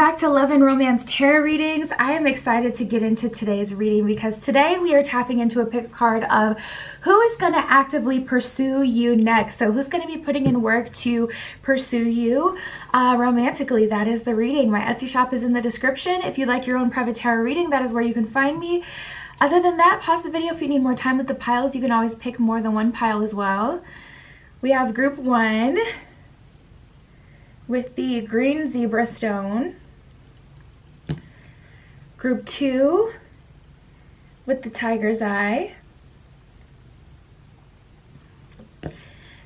back to Love and Romance Tarot readings. I am excited to get into today's reading because today we are tapping into a pick card of who is going to actively pursue you next. So who's going to be putting in work to pursue you romantically. That is the reading. My Etsy shop is in the description. If you'd like your own private tarot reading, that is where you can find me. Other than that, pause the video if you need more time with the piles. You can always pick more than one pile as well. We have group 1 with the green zebra stone. Group 2 with the tiger's eye.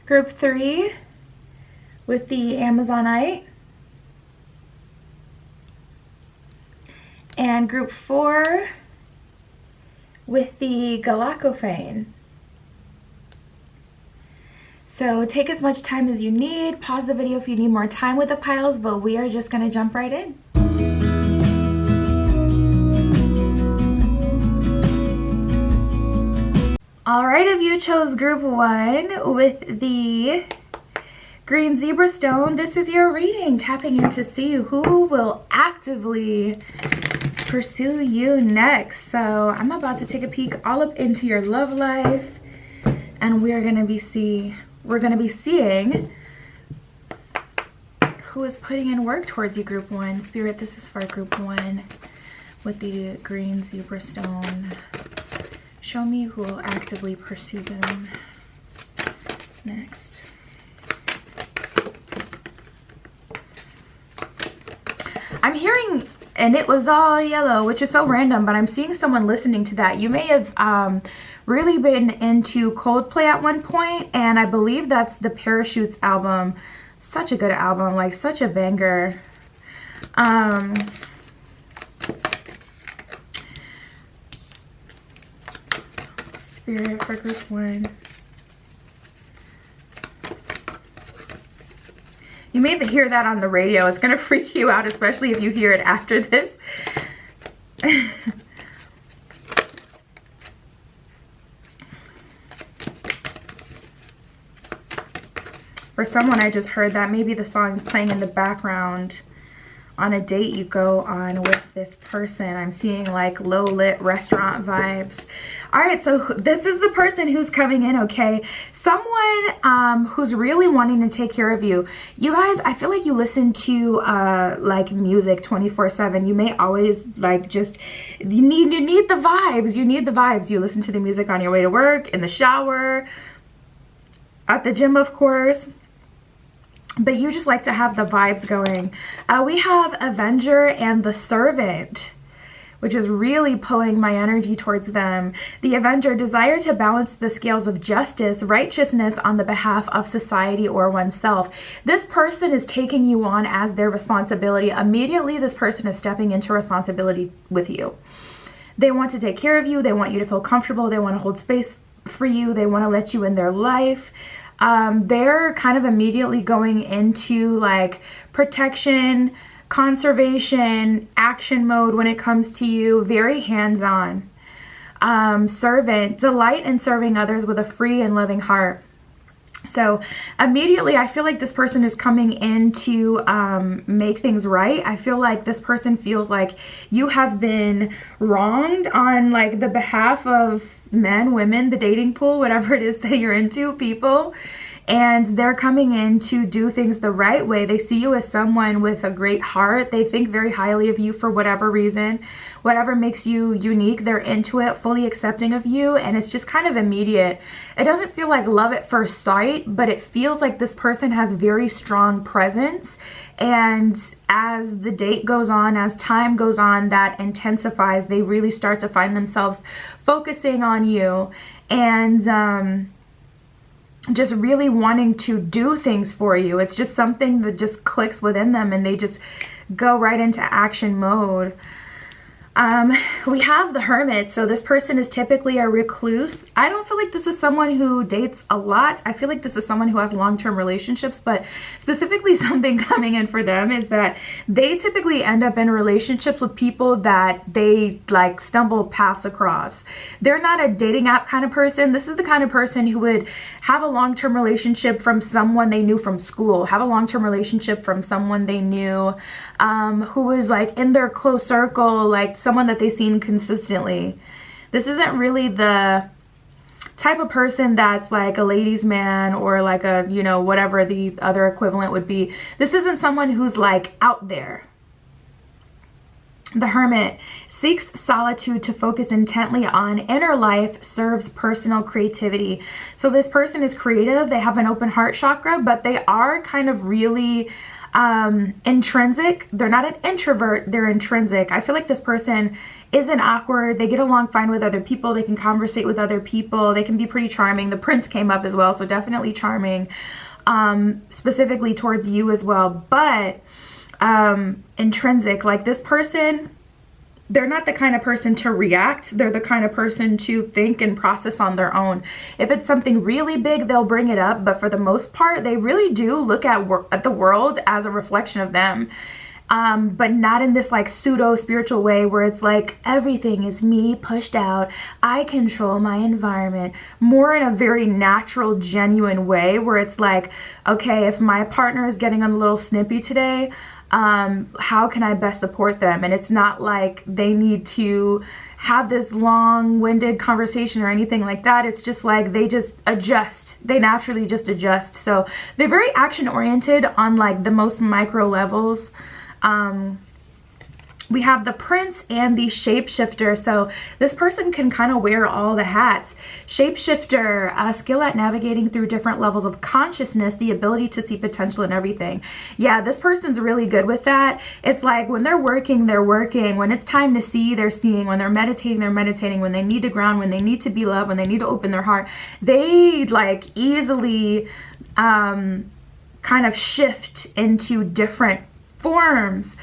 Group 3 with the Amazonite. And group 4 with the Galactophane. So take as much time as you need. Pause the video if you need more time with the piles, but we are just gonna jump right in. All right, if you chose group 1 with the green zebra stone, this is your reading, tapping in to see who will actively pursue you next. So I'm about to take a peek all up into your love life, and we're gonna be seeing who is putting in work towards you, group 1. Spirit, this is for group 1 with the green zebra stone. Show me who will actively pursue them next. I'm hearing, and it was all yellow, which is so random, but I'm seeing someone listening to that. You may have really been into Coldplay at one point, and I believe that's the Parachutes album. Such a good album, like such a banger. Spirit for group 1. You may hear that on the radio. It's gonna freak you out, especially if you hear it after this. For someone, I just heard that maybe the song playing in the background on a date you go on with this person. I'm seeing like low lit restaurant vibes. All right, so this is the person who's coming in, okay? Someone who's really wanting to take care of you. You guys, I feel like you listen to like music 24/7. You may always like just, you need the vibes. You need the vibes. You listen to the music on your way to work, in the shower, at the gym, of course. But you just like to have the vibes going. We have Avenger and the Servant, which is really pulling my energy towards them. The Avenger, desire to balance the scales of justice, righteousness on the behalf of society or oneself. This person is taking you on as their responsibility. Immediately, this person is stepping into responsibility with you. They want to take care of you. They want you to feel comfortable. They want to hold space for you. They want to let you in their life. They're kind of immediately going into like protection, conservation, action mode when it comes to you. Very hands-on. Servant, delight in serving others with a free and loving heart. So immediately I feel like this person is coming in to make things right. I feel like this person feels like you have been wronged on like the behalf of men, women, the dating pool, whatever it is that you're into, people. And they're coming in to do things the right way. They see you as someone with a great heart. They think very highly of you for whatever reason. Whatever makes you unique, they're into it, fully accepting of you, and it's just kind of immediate. It doesn't feel like love at first sight, but it feels like this person has very strong presence. And as the date goes on, as time goes on, that intensifies. They really start to find themselves focusing on you and just really wanting to do things for you. It's just something that just clicks within them and they just go right into action mode. We have the Hermit. So this person is typically a recluse. I don't feel like this is someone who dates a lot. I feel like this is someone who has long-term relationships, but specifically something coming in for them is that they typically end up in relationships with people that they like stumble paths across. They're not a dating app kind of person. This is the kind of person who would have a long-term relationship from someone they knew from school, have a long-term relationship from someone they knew who was like in their close circle, like someone that they've seen consistently. This isn't really the type of person that's like a ladies' man or like a, you know, whatever the other equivalent would be. This isn't someone who's like out there. The Hermit seeks solitude to focus intently on inner life, serves personal creativity. So this person is creative. They have an open heart chakra, but they are kind of really intrinsic. They're not an introvert, they're intrinsic. I feel like this person isn't awkward. They get along fine with other people. They can conversate with other people. They can be pretty charming. The Prince came up as well, so definitely charming, specifically towards you as well. But intrinsic, like this person, they're not the kind of person to react. They're the kind of person to think and process on their own. If it's something really big, they'll bring it up. But for the most part, they really do look at the world as a reflection of them. But not in this like pseudo spiritual way where it's like everything is me pushed out. I control my environment. More in a very natural, genuine way where it's like, okay, if my partner is getting a little snippy today, how can I best support them? And it's not like they need to have this long-winded conversation or anything like that. It's just like they just adjust. They naturally just adjust. So they're very action-oriented on like the most micro levels. We have the Prince and the Shapeshifter. So this person can kind of wear all the hats. Shapeshifter, a skill at navigating through different levels of consciousness, the ability to see potential in everything. Yeah, this person's really good with that. It's like when they're working, they're working. When it's time to see, they're seeing. When they're meditating, they're meditating. When they need to ground, when they need to be loved, when they need to open their heart, they like easily kind of shift into different forms.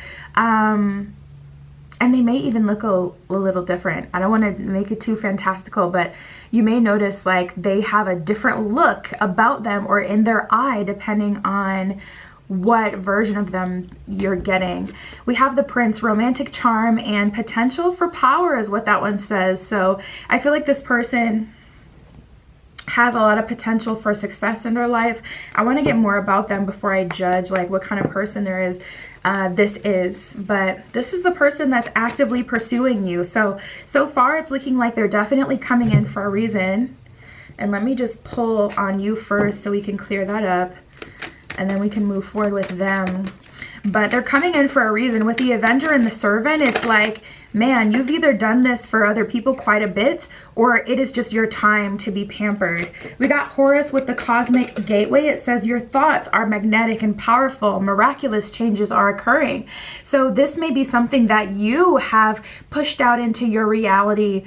And they may even look a little different. I don't want to make it too fantastical, but you may notice like they have a different look about them or in their eye depending on what version of them you're getting. We have the Prince, romantic charm and potential for power is what that one says. So I feel like this person has a lot of potential for success in their life. I want to get more about them before I judge like what kind of person this is, but this is the person that's actively pursuing you. So far it's looking like they're definitely coming in for a reason. And let me just pull on you first so we can clear that up and then we can move forward with them. But they're coming in for a reason. With the Avenger and the Servant, it's like, man, you've either done this for other people quite a bit or it is just your time to be pampered. We got Horus with the Cosmic Gateway. It says your thoughts are magnetic and powerful. Miraculous changes are occurring. So this may be something that you have pushed out into your reality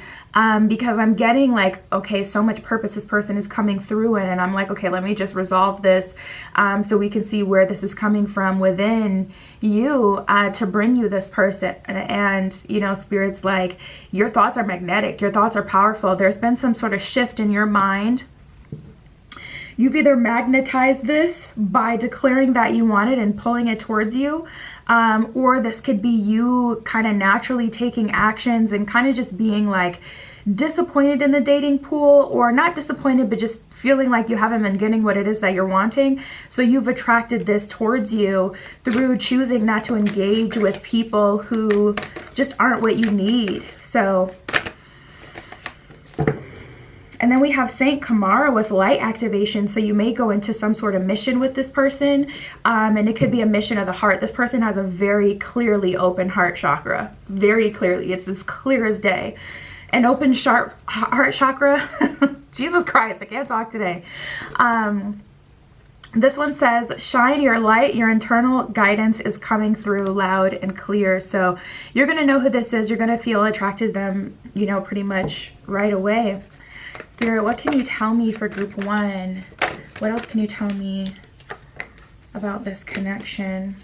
because I'm getting like, okay, so much purpose this person is coming through in, and I'm like, okay, let me just resolve this so we can see where this is coming from within you to bring you this person. And you know, Spirit's like, your thoughts are magnetic, your thoughts are powerful. There's been some sort of shift in your mind. You've either magnetized this by declaring that you want it and pulling it towards you, or this could be you kind of naturally taking actions and kind of just being like disappointed in the dating pool, or not disappointed, but just feeling like you haven't been getting what it is that you're wanting. So you've attracted this towards you through choosing not to engage with people who just aren't what you need. So, and then we have Saint Kamara with light activation. So you may go into some sort of mission with this person, and it could be a mission of the heart. This person has a very clearly open heart chakra, very clearly. It's as clear as day. An open heart chakra. Jesus Christ, I can't talk today. This one says, shine your light, your internal guidance is coming through loud and clear. So you're going to know who this is. You're going to feel attracted to them, you know, pretty much right away. Spirit, what can you tell me for group one? What else can you tell me about this connection?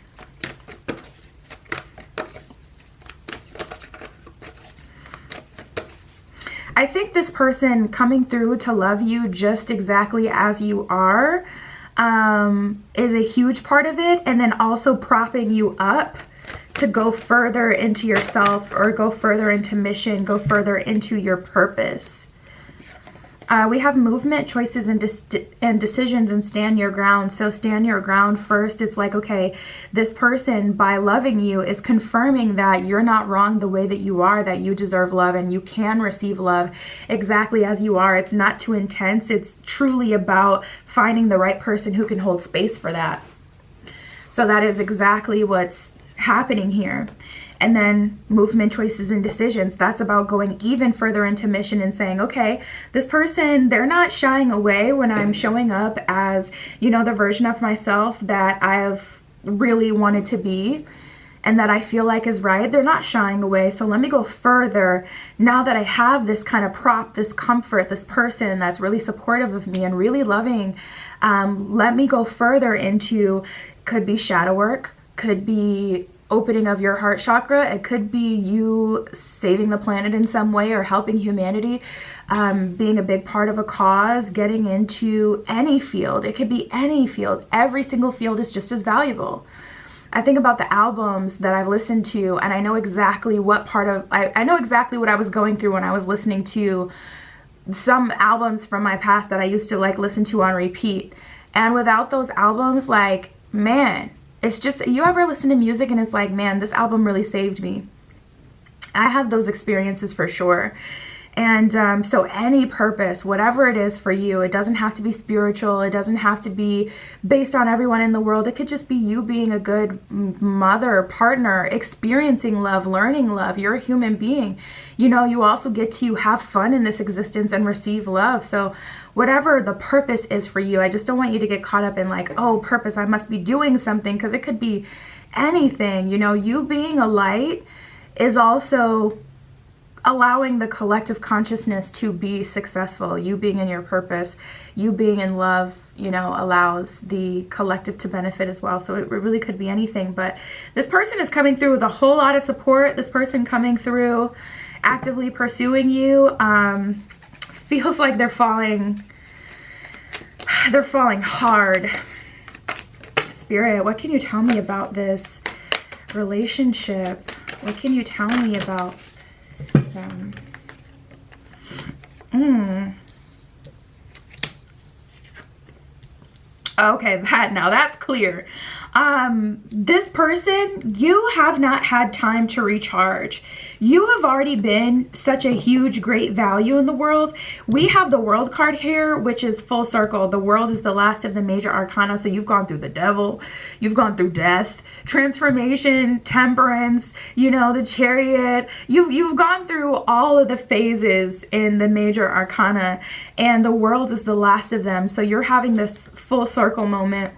I think this person coming through to love you just exactly as you are is a huge part of it. And then also propping you up to go further into yourself, or go further into mission, go further into your purpose. We have movement, choices, and decisions, and stand your ground. So stand your ground first. It's like, okay, this person, by loving you, is confirming that you're not wrong the way that you are, that you deserve love and you can receive love exactly as you are. It's not too intense. It's truly about finding the right person who can hold space for that. So that is exactly what's happening here. And then movement, choices, and decisions. That's about going even further into mission and saying, okay, this person, they're not shying away when I'm showing up as, you know, the version of myself that I've really wanted to be and that I feel like is right. They're not shying away. So let me go further. Now that I have this kind of prop, this comfort, this person that's really supportive of me and really loving, let me go further into, could be shadow work, could be opening of your heart chakra. It could be you saving the planet in some way or helping humanity, being a big part of a cause, getting into any field. It could be any field. Every single field is just as valuable. I think about the albums that I've listened to, and I know exactly what part of, I know exactly what I was going through when I was listening to some albums from my past that I used to like listen to on repeat. And without those albums, like, man, it's just, you ever listen to music and it's like, man, this album really saved me. I have those experiences for sure. And so any purpose, whatever it is for you, it doesn't have to be spiritual. It doesn't have to be based on everyone in the world. It could just be you being a good mother, partner, experiencing love, learning love. You're a human being. You know, you also get to have fun in this existence and receive love. So whatever the purpose is for you, I just don't want you to get caught up in like, oh, purpose, I must be doing something, because it could be anything. You know, you being a light is also allowing the collective consciousness to be successful. You being in your purpose, you being in love, you know, allows the collective to benefit as well. So it really could be anything. But this person is coming through with a whole lot of support. This person coming through actively pursuing you, feels like they're falling hard. Spirit, what can you tell me about this relationship? What can you tell me about them? Okay, now that's clear. This person, you have not had time to recharge. You have already been such a huge, great value in the world. We have the World card here, which is full circle. The World is the last of the major arcana. So you've gone through the devil, you've gone through death, transformation, temperance, you know, the Chariot. You've gone through all of the phases in the major arcana, and the World is the last of them. So you're having this full circle moment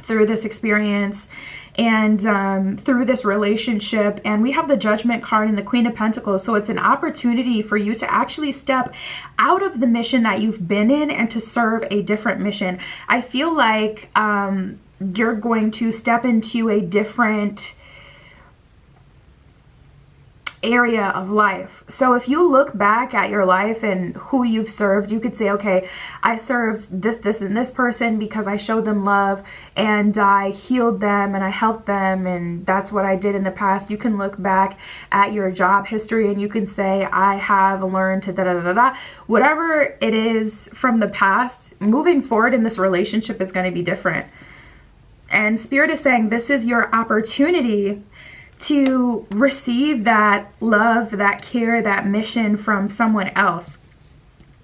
through this experience and through this relationship. And we have the Judgment card and the Queen of Pentacles. So it's an opportunity for you to actually step out of the mission that you've been in and to serve a different mission. I feel like you're going to step into a different area of life. So if you look back at your life and who you've served, you could say, okay, I served this, and this person because I showed them love and I healed them and I helped them, and that's what I did in the past. You can look back at your job history and you can say, I have learned to da-da-da-da-da. Whatever it is from the past, moving forward in this relationship is going to be different. And Spirit is saying this is your opportunity to receive that love, that care, that mission from someone else.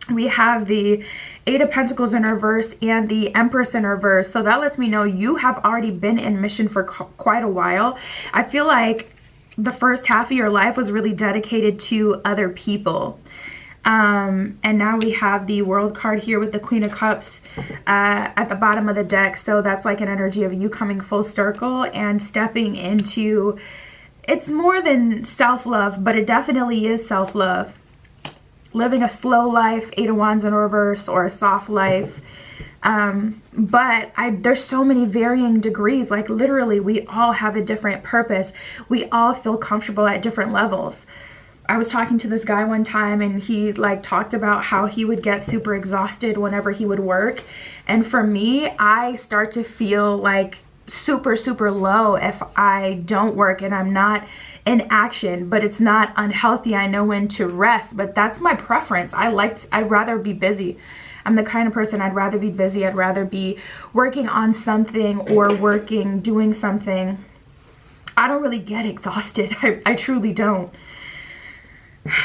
We have the Eight of Pentacles in reverse and the Empress in reverse. So that lets me know you have already been in mission for quite a while. I feel like the first half of your life was really dedicated to other people. And now we have the World card here with the Queen of Cups at the bottom of the deck. So that's like an energy of you coming full circle and stepping into, it's more than self-love, but it definitely is self-love. Living a slow life, Eight of Wands in reverse, or a soft life. But there's so many varying degrees. Like literally, we all have a different purpose. We all feel comfortable at different levels. I was talking to this guy one time, and he like talked about how he would get super exhausted whenever he would work. And for me, I start to feel like super, super low if I don't work and I'm not in action. But it's not unhealthy. I know when to rest, but that's my preference. I'd rather be busy. I'm the kind of person, I'd rather be busy. I'd rather be working on something or doing something. I don't really get exhausted. I truly don't.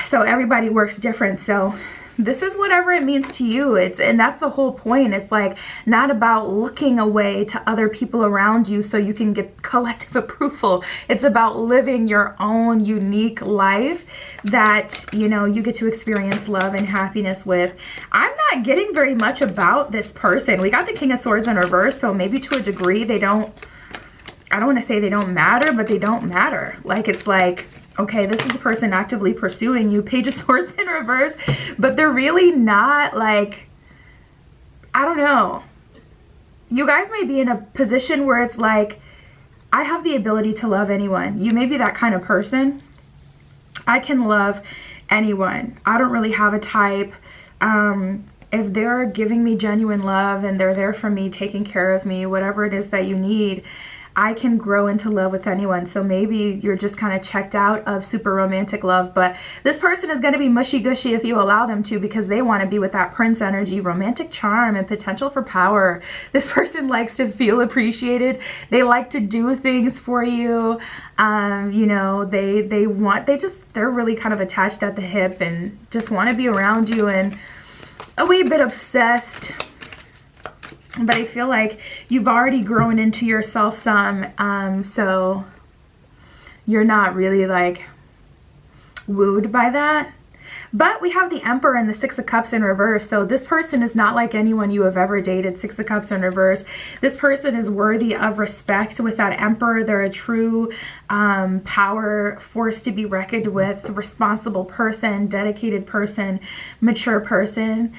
So everybody works different. So this is whatever it means to you. And that's the whole point. It's like not about looking away to other people around you so you can get collective approval. It's about living your own unique life that, you know, you get to experience love and happiness with. I'm not getting very much about this person. We got the King of Swords in reverse, so maybe to a degree I don't want to say they don't matter, but they don't matter. Like, it's like, okay, this is the person actively pursuing you, Page of Swords in reverse, but they're really not, like, I don't know. You guys may be in a position where it's like, I have the ability to love anyone. You may be that kind of person. I can love anyone. I don't really have a type. If they're giving me genuine love and they're there for me, taking care of me, whatever it is that you need, I can grow into love with anyone. So maybe you're just kind of checked out of super romantic love, but this person is going to be mushy gushy if you allow them to, because they want to be with that prince energy, romantic charm, and potential for power. This person likes to feel appreciated. They like to do things for you. You know, they're really kind of attached at the hip and just want to be around you and a wee bit obsessed. But I feel like you've already grown into yourself some, so you're not really like wooed by that. But we have the Emperor and the Six of Cups in reverse. So this person is not like anyone you have ever dated. Six of Cups in reverse. This person is worthy of respect with that Emperor. They're a true power, force to be reckoned with, responsible person, dedicated person, mature person.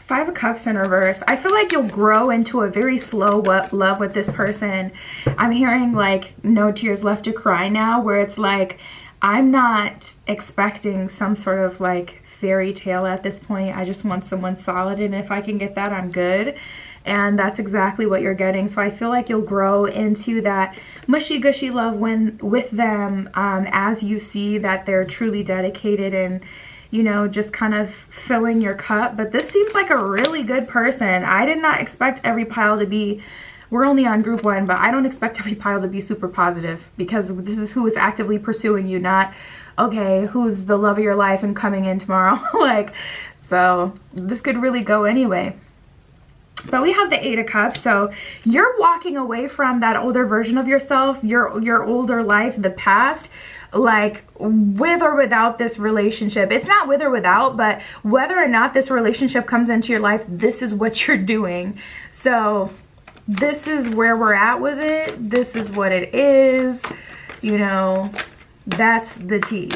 Five of Cups in reverse. I feel like you'll grow into a very slow love with this person. I'm hearing like no tears left to cry now, where it's like, I'm not expecting some sort of like fairy tale at this point. I just want someone solid, and if I can get that, I'm good. And that's exactly what you're getting. So I feel like you'll grow into that mushy gushy love with them as you see that they're truly dedicated and, you know, just kind of filling your cup. But this seems like a really good person. I did not expect every pile to be, we're only on group one, but I don't expect every pile to be super positive, because this is who is actively pursuing you, not, okay, who's the love of your life and coming in tomorrow. Like, so this could really go anyway. But we have the Eight of Cups, so you're walking away from that older version of yourself, your older life, the past, like with or without this relationship. It's not with or without, but whether or not this relationship comes into your life, this is what you're doing. So this is where we're at with it. This is what it is. You know, that's the tea.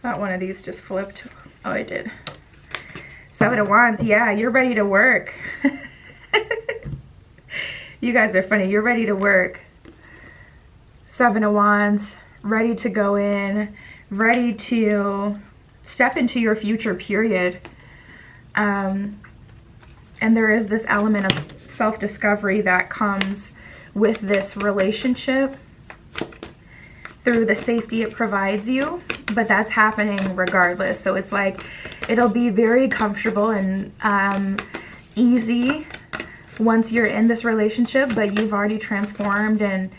Thought one of these just flipped. Oh, it did. Seven of Wands. Yeah, you're ready to work. You guys are funny. You're ready to work. Seven of Wands. Ready to go in. Ready to step into your future, period. And there is this element of self-discovery that comes with this relationship through the safety it provides you, but that's happening regardless. So it's like, it'll be very comfortable and easy once you're in this relationship, but you've already transformed and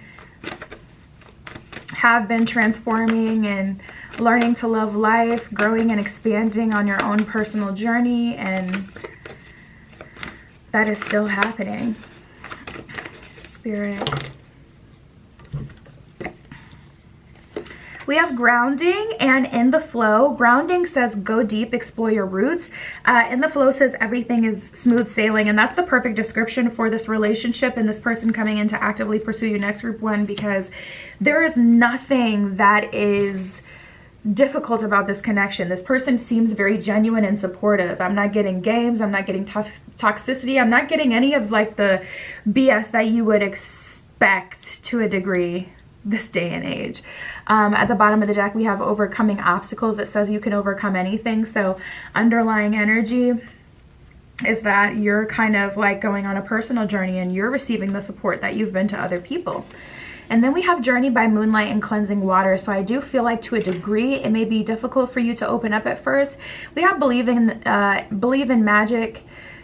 have been transforming and learning to love life, growing and expanding on your own personal journey, and that is still happening. Spirit. We have grounding and in the flow. Grounding says go deep, explore your roots. In the flow says everything is smooth sailing, and that's the perfect description for this relationship and this person coming in to actively pursue you next, group one, because there is nothing that is difficult about this connection. This person seems very genuine and supportive. I'm not getting games. I'm not getting toxicity. I'm not getting any of like the BS that you would expect to a degree this day and age. At the bottom of the deck, we have overcoming obstacles. It says you can overcome anything. So underlying energy is that you're kind of like going on a personal journey and you're receiving the support that you've been to other people. And then we have journey by moonlight and cleansing water. So I do feel like to a degree, it may be difficult for you to open up at first. We have believe in magic,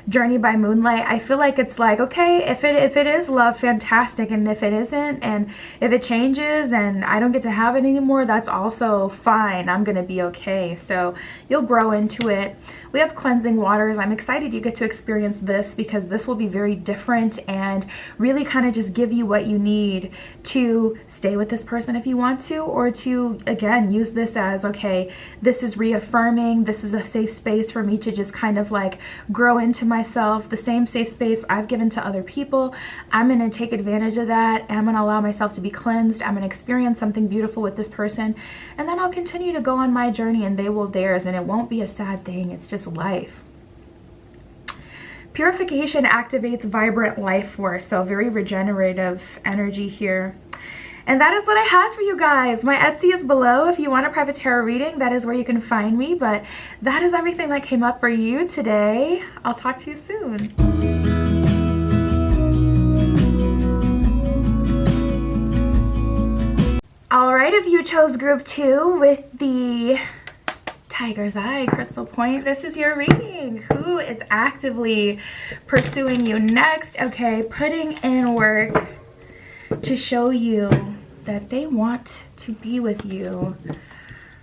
journey by moonlight. I feel like it's like, okay, if it is love, fantastic. And if it isn't, and if it changes and I don't get to have it anymore, that's also fine. I'm going to be okay. So you'll grow into it. We have cleansing waters. I'm excited you get to experience this because this will be very different and really kind of just give you what you need to stay with this person if you want to, or to, again, use this as, okay, this is reaffirming. This is a safe space for me to just kind of like grow into myself, the same safe space I've given to other people. I'm going to take advantage of that, and I'm going to allow myself to be cleansed. I'm going to experience something beautiful with this person, and then I'll continue to go on my journey and they will theirs, and it won't be a sad thing. It's just life. Purification activates vibrant life force, so very regenerative energy here. And that is what I have for you guys. My Etsy is below. If you want a private tarot reading, that is where you can find me. But that is everything that came up for you today. I'll talk to you soon. All right, if you chose group 2 with the Tiger's Eye crystal point, this is your reading. Who is actively pursuing you next? Okay, putting in work to show you that they want to be with you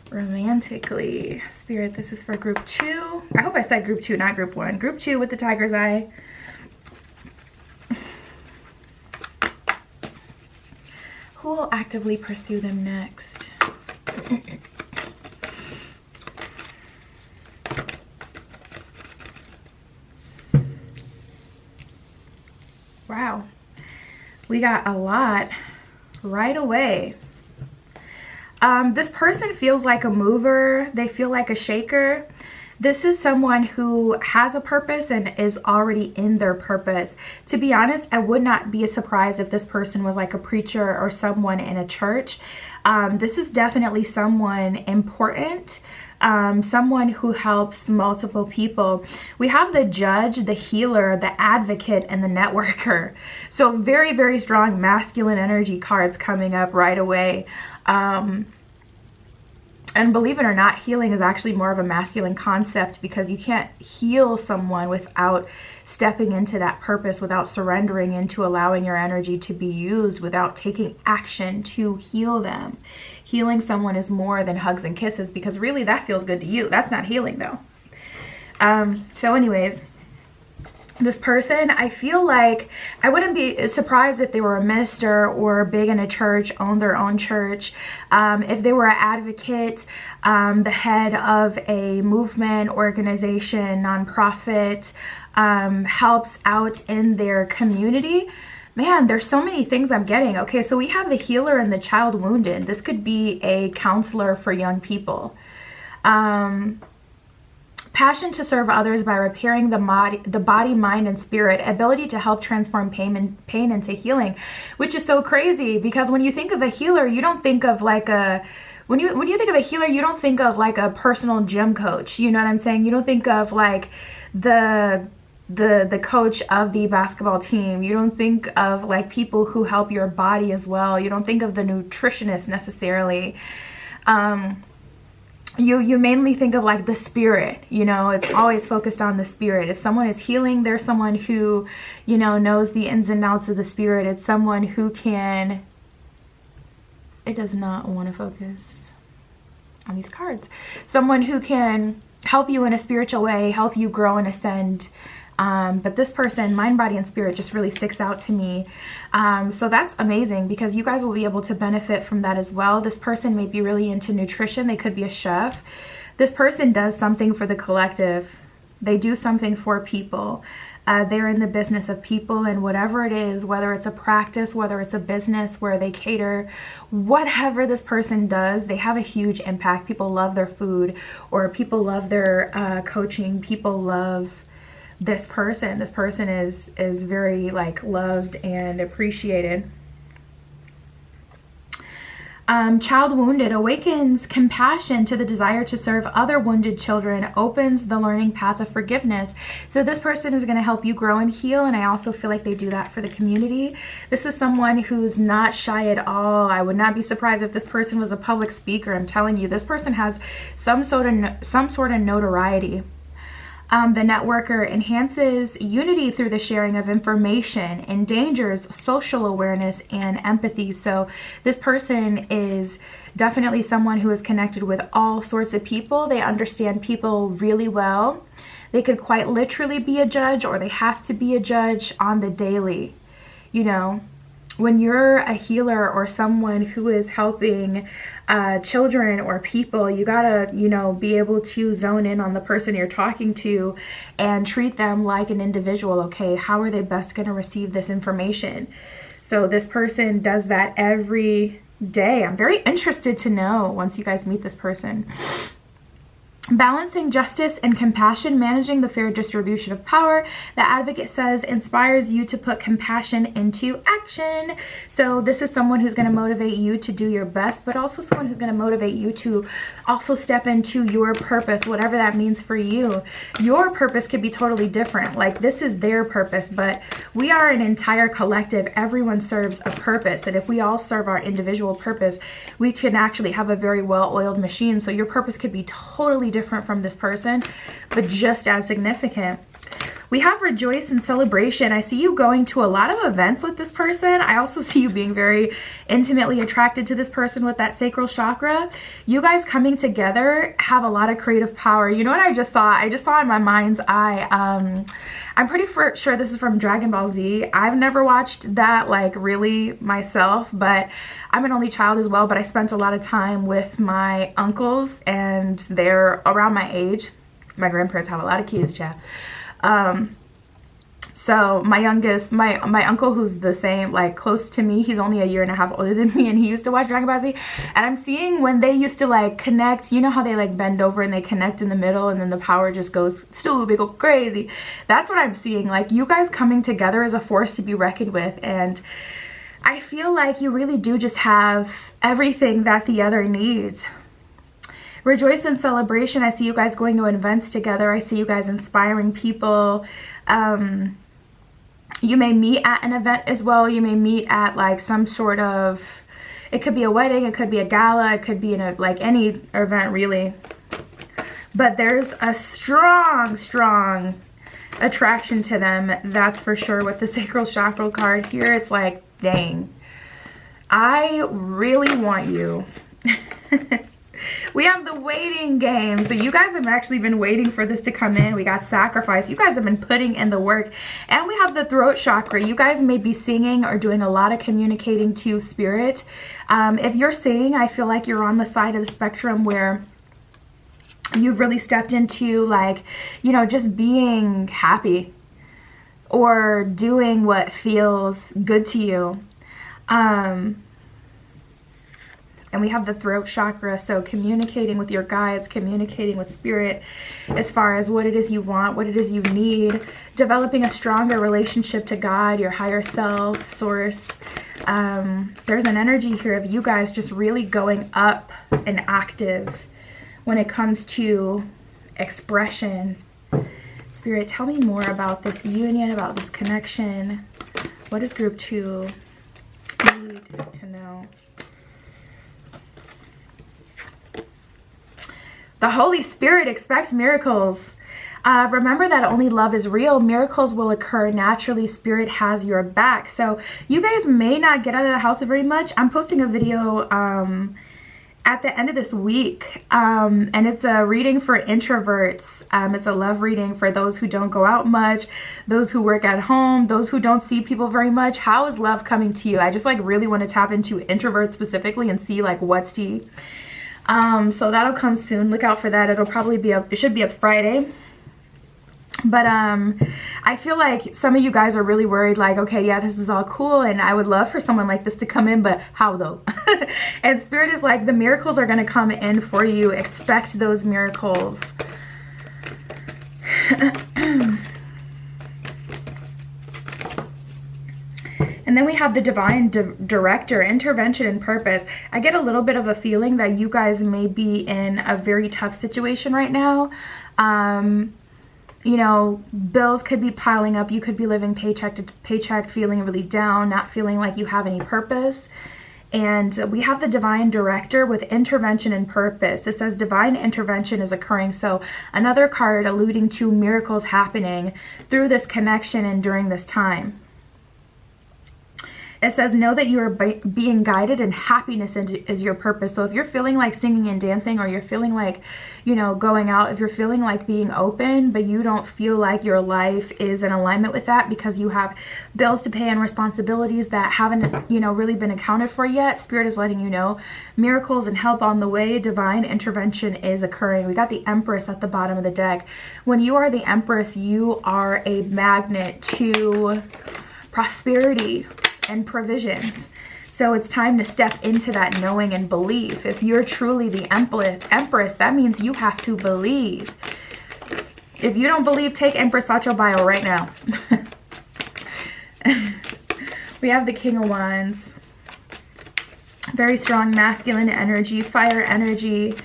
romantically. Spirit, this is for group 2. I hope I said group 2, not group 1. Group 2 with the Tiger's Eye. Who will actively pursue them next? Wow. We got a lot right away. This person feels like a mover. They feel like a shaker. This is someone who has a purpose and is already in their purpose. To be honest, I would not be surprised if this person was like a preacher or someone in a church. This is definitely someone important. Someone who helps multiple people. We have the judge, the healer, the advocate, and the networker. So very, very strong masculine energy cards coming up right away. And believe it or not, healing is actually more of a masculine concept because you can't heal someone without stepping into that purpose, without surrendering into allowing your energy to be used, without taking action to heal them. Healing someone is more than hugs and kisses because really that feels good to you. That's not healing though. So anyways, this person, I feel like I wouldn't be surprised if they were a minister or big in a church, owned their own church. If they were an advocate, the head of a movement, organization, nonprofit, helps out in their community. Man, there's so many things I'm getting. Okay, so we have the healer and the child wounded. This could be a counselor for young people. Passion to serve others by repairing the body, mind, and spirit. Ability to help transform pain into healing, which is so crazy because when you think of a healer, you don't think of like a... When you think of a healer, you don't think of like a personal gym coach. You know what I'm saying? You don't think of like the coach of the basketball team. You don't think of like people who help your body as well. You don't think of the nutritionist necessarily. You mainly think of like the spirit, you know, it's always focused on the spirit. If someone is healing, there's someone who, you know, knows the ins and outs of the spirit. It's someone who can, it does not want to focus on these cards. Someone who can help you in a spiritual way, help you grow and ascend. But this person, mind, body, and spirit, just really sticks out to me. So that's amazing, because you guys will be able to benefit from that as well. This person may be really into nutrition. They could be a chef. This person does something for the collective. They do something for people. They're in the business of people, and whatever it is, whether it's a practice, whether it's a business where they cater, whatever this person does, they have a huge impact. People love their food, or people love their coaching. People love this person. This person is very like loved and appreciated. Child wounded awakens compassion to the desire to serve other wounded children, opens the learning path of forgiveness. So this person is going to help you grow and heal, and I also feel like they do that for the community. This is someone who's not shy at all. I would not be surprised if this person was a public speaker. I'm telling you, this person has some sort of notoriety. The networker enhances unity through the sharing of information, endangers social awareness and empathy. So this person is definitely someone who is connected with all sorts of people. They understand people really well. They could quite literally be a judge, or they have to be a judge on the daily. You know, when you're a healer or someone who is helping children or people, you gotta, you know, be able to zone in on the person you're talking to and treat them like an individual. Okay, how are they best going to receive this information? So this person does that every day. I'm very interested to know once you guys meet this person. Balancing justice and compassion, managing the fair distribution of power. The advocate says inspires you to put compassion into action. So this is someone who's going to motivate you to do your best, but also someone who's going to motivate you to also step into your purpose, whatever that means for you. Your purpose could be totally different. Like, this is their purpose, but we are an entire collective. Everyone serves a purpose. And if we all serve our individual purpose, we can actually have a very well-oiled machine. So your purpose could be totally different from this person, but just as significant. We have rejoice and celebration. I see you going to a lot of events with this person. I also see you being very intimately attracted to this person with that sacral chakra. You guys coming together have a lot of creative power. You know what I just saw? I just saw in my mind's eye. I'm pretty sure this is from Dragon Ball Z. I've never watched that like really myself, but I'm an only child as well, but I spent a lot of time with my uncles, and they're around my age. My grandparents have a lot of kids, chat. So my youngest, my uncle, who's the same, like close to me, he's only a year and a half older than me, and he used to watch Dragon Ball Z, and I'm seeing when they used to like connect, you know how they like bend over and they connect in the middle, and then the power just goes stupid, go crazy. That's what I'm seeing. Like, you guys coming together as a force to be reckoned with, and I feel like you really do just have everything that the other needs. Rejoice and celebration. I see you guys going to events together. I see you guys inspiring people. You may meet at an event as well. You may meet at like some sort of, it could be a wedding, it could be a gala, it could be in a, like any event really. But there's a strong attraction to them, that's for sure. With the sacral chakra card here, it's like, dang, I really want you. We have the waiting game. So you guys have actually been waiting for this to come in. We got sacrifice. You guys have been putting in the work. And we have the throat chakra. You guys may be singing or doing a lot of communicating to spirit. If you're singing, I feel like you're on the side of the spectrum where you've really stepped into, like, you know, just being happy or doing what feels good to you. And we have the throat chakra, so communicating with your guides, communicating with spirit as far as what it is you want, what it is you need, developing a stronger relationship to God, your higher self, source. There's an energy here of you guys just really going up and active when it comes to expression. Spirit, tell me more about this union, about this connection. What does group 2 need to know? The Holy Spirit expects miracles. Remember that only love is real. Miracles will occur naturally. Spirit has your back. So you guys may not get out of the house very much. I'm posting a video at the end of this week, and it's a reading for introverts. It's a love reading for those who don't go out much, those who work at home, those who don't see people very much. How is love coming to you? I just like really want to tap into introverts specifically and see like what's tea. So that'll come soon. Look out for that. It'll probably be up, it should be up Friday. But I feel like some of you guys are really worried, like, okay, yeah, this is all cool and I would love for someone like this to come in, but how though? And Spirit is like, the miracles are going to come in for you. Expect those miracles. And then we have the divine director, intervention and purpose. I get a little bit of a feeling that you guys may be in a very tough situation right now. You know, bills could be piling up. You could be living paycheck to paycheck, feeling really down, not feeling like you have any purpose. And we have the divine director with intervention and purpose. It says divine intervention is occurring. So another card alluding to miracles happening through this connection and during this time. It says, know that you are being guided and happiness is your purpose. So if you're feeling like singing and dancing, or you're feeling like, you know, going out, if you're feeling like being open, but you don't feel like your life is in alignment with that because you have bills to pay and responsibilities that haven't, you know, really been accounted for yet, Spirit is letting you know miracles and help on the way. Divine intervention is occurring. We got the Empress at the bottom of the deck. When you are the Empress, you are a magnet to prosperity and provisions. So it's time to step into that knowing and belief. If you're truly the Empress, that means you have to believe. If you don't believe, take Empress out your bio right now. We have the King of Wands. Very strong masculine energy, fire energy.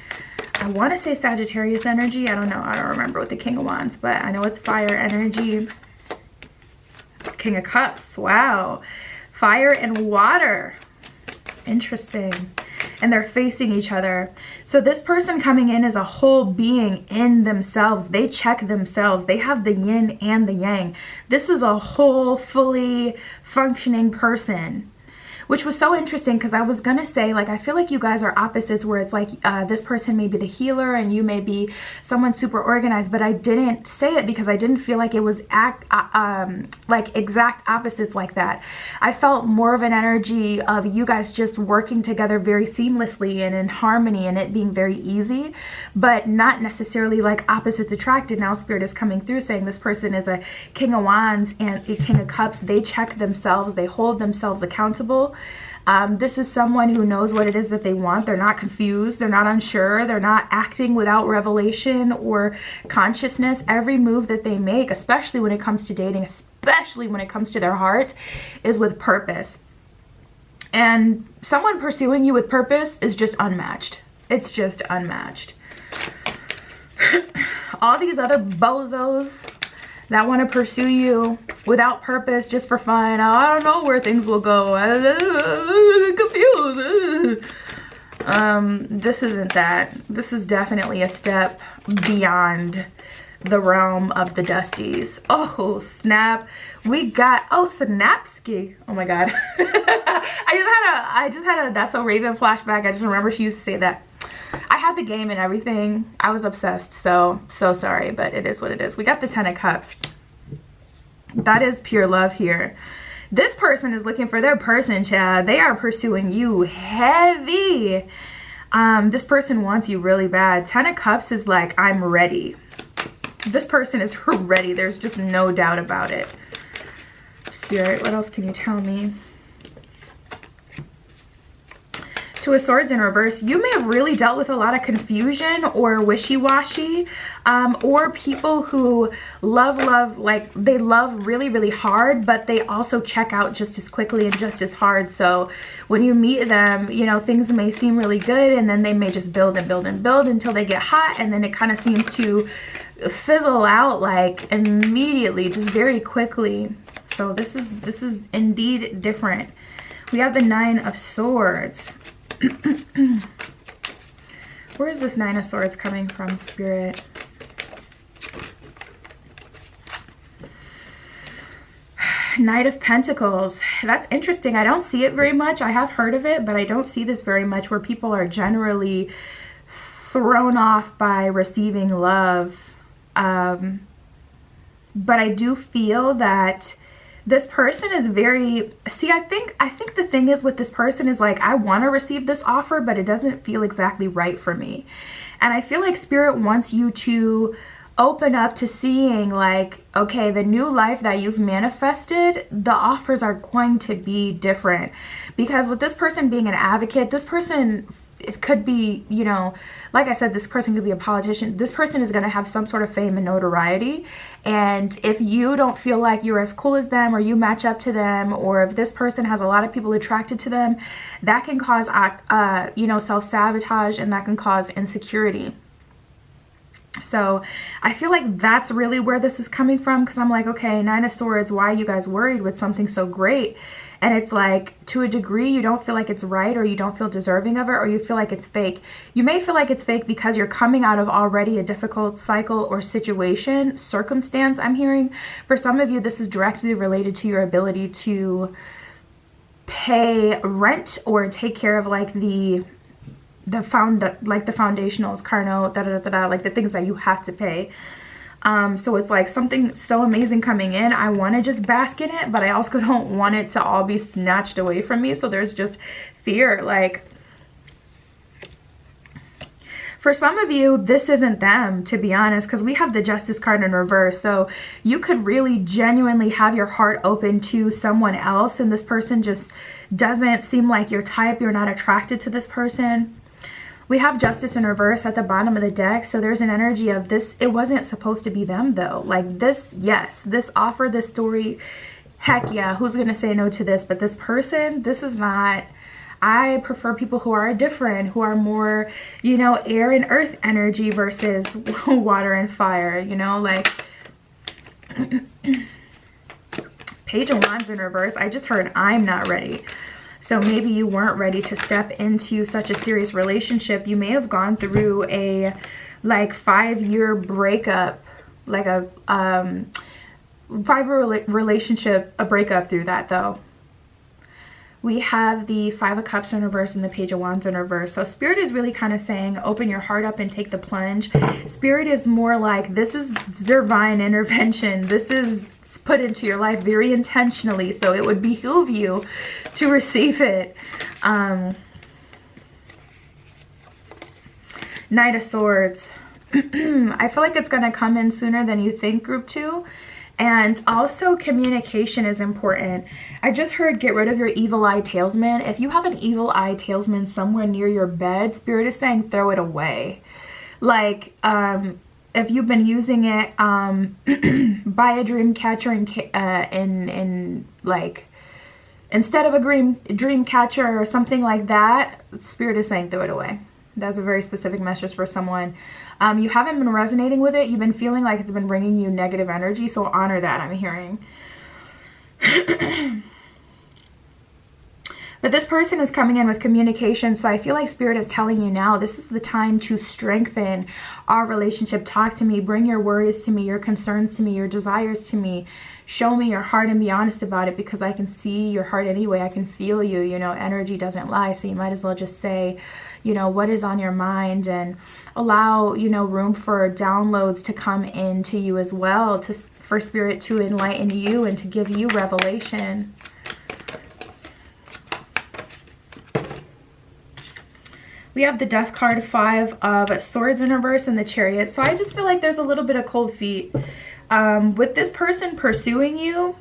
I want to say Sagittarius energy. I don't know. I don't remember with the King of Wands, but I know it's fire energy. King of Cups. Wow. Fire and water. Interesting. And they're facing each other. So this person coming in is a whole being in themselves. They check themselves. They have the yin and the yang. This is a whole, fully functioning person. Which was so interesting because I was going to say, like, I feel like you guys are opposites where it's like this person may be the healer and you may be someone super organized, but I didn't say it because I didn't feel like it was like exact opposites like that. I felt more of an energy of you guys just working together very seamlessly and in harmony and it being very easy, but not necessarily like opposites attracted. Now Spirit is coming through saying this person is a King of Wands and a King of Cups. They check themselves. They hold themselves accountable. This is someone who knows what it is that they want. They're not confused. They're not unsure. They're not acting without revelation or consciousness. Every move that they make, especially when it comes to dating, especially when it comes to their heart, is with purpose. And someone pursuing you with purpose is just unmatched. It's just unmatched. All these other bozos that want to pursue you without purpose, just for fun. I don't know where things will go. I'm confused. This isn't that. This is definitely a step beyond the realm of the Dusties. Oh, snap. We got, oh, Snapski. Oh my God. I just had a That's So Raven flashback. I just remember she used to say that. I had the game and everything. I was obsessed, so sorry, but it is what it is. We got the Ten of Cups. That is pure love here. This person is looking for their person, Chad. They are pursuing you heavy. This person wants you really bad. Ten of Cups is like, I'm ready. This person is ready. There's just no doubt about it. Spirit, what else can you tell me? Two of Swords in reverse. You may have really dealt with a lot of confusion or wishy-washy, or people who love, like they love really, really hard, but they also check out just as quickly and just as hard. So when you meet them, you know, things may seem really good and then they may just build and build and build until they get hot, and then it kind of seems to fizzle out like immediately, just very quickly. So this is indeed different. We have the Nine of Swords. Where is this Nine of Swords coming from, Spirit? Knight of Pentacles. That's interesting. I don't see it very much. I have heard of it, but I don't see this very much, where people are generally thrown off by receiving love. But I do feel that this person is very, see, I think the thing is with this person is like, I want to receive this offer, but it doesn't feel exactly right for me. And I feel like Spirit wants you to open up to seeing like, okay, the new life that you've manifested, the offers are going to be different. Because with this person being an advocate, this person, it could be, you know, like I said, this person could be a politician. This person is going to have some sort of fame and notoriety. And if you don't feel like you're as cool as them, or you match up to them, or if this person has a lot of people attracted to them, that can cause, you know, self-sabotage, and that can cause insecurity. So I feel like that's really where this is coming from, because I'm like, okay, Nine of Swords, why are you guys worried with something so great? And it's like, to a degree, you don't feel like it's right, or you don't feel deserving of it, or you feel like it's fake. You may feel like it's fake because you're coming out of already a difficult cycle or situation, circumstance, I'm hearing. For some of you, this is directly related to your ability to pay rent or take care of like the foundationals, car note, like the things that you have to pay. So it's like something so amazing coming in. I want to just bask in it, but I also don't want it to all be snatched away from me. So there's just fear. Like, for some of you, this isn't them, to be honest, because we have the Justice card in reverse. So you could really genuinely have your heart open to someone else, and this person just doesn't seem like your type. You're not attracted to this person. We have Justice in reverse at the bottom of the deck. So there's an energy of this. It wasn't supposed to be them though. Like this, yes, this offer, this story, heck yeah, who's going to say no to this? But this person, this is not, I prefer people who are different, who are more, you know, air and earth energy versus water and fire, you know, like Page of Wands in reverse. I just heard I'm not ready. So maybe you weren't ready to step into such a serious relationship. You may have gone through a like 5-year breakup, like a 5-year relationship, a breakup through that though. We have the 5 of Cups in reverse and the Page of Wands in reverse. So Spirit is really kind of saying, open your heart up and take the plunge. Spirit is more like, this is divine intervention. This is put into your life very intentionally, so it would behoove you to receive it. Knight of Swords. I feel like it's going to come in sooner than you think, group 2. And also communication is important. I just heard get rid of your evil eye talesman. If you have an evil eye talesman somewhere near your bed, Spirit is saying throw it away. Like, if you've been using it, buy a dream catcher in like, instead of a dream catcher or something like that, Spirit is saying throw it away. That's a very specific message for someone. You haven't been resonating with it. You've been feeling like it's been bringing you negative energy. So honor that, I'm hearing. But this person is coming in with communication. So I feel like Spirit is telling you now, this is the time to strengthen our relationship. Talk to me. Bring your worries to me, your concerns to me, your desires to me. Show me your heart and be honest about it, because I can see your heart anyway. I can feel you. You know, energy doesn't lie. So you might as well just say, you know, what is on your mind, and allow, you know, room for downloads to come into you as well, for Spirit to enlighten you and to give you revelation. We have the Death card, 5 of Swords in reverse, and the Chariot. So I just feel like there's a little bit of cold feet. With this person pursuing you,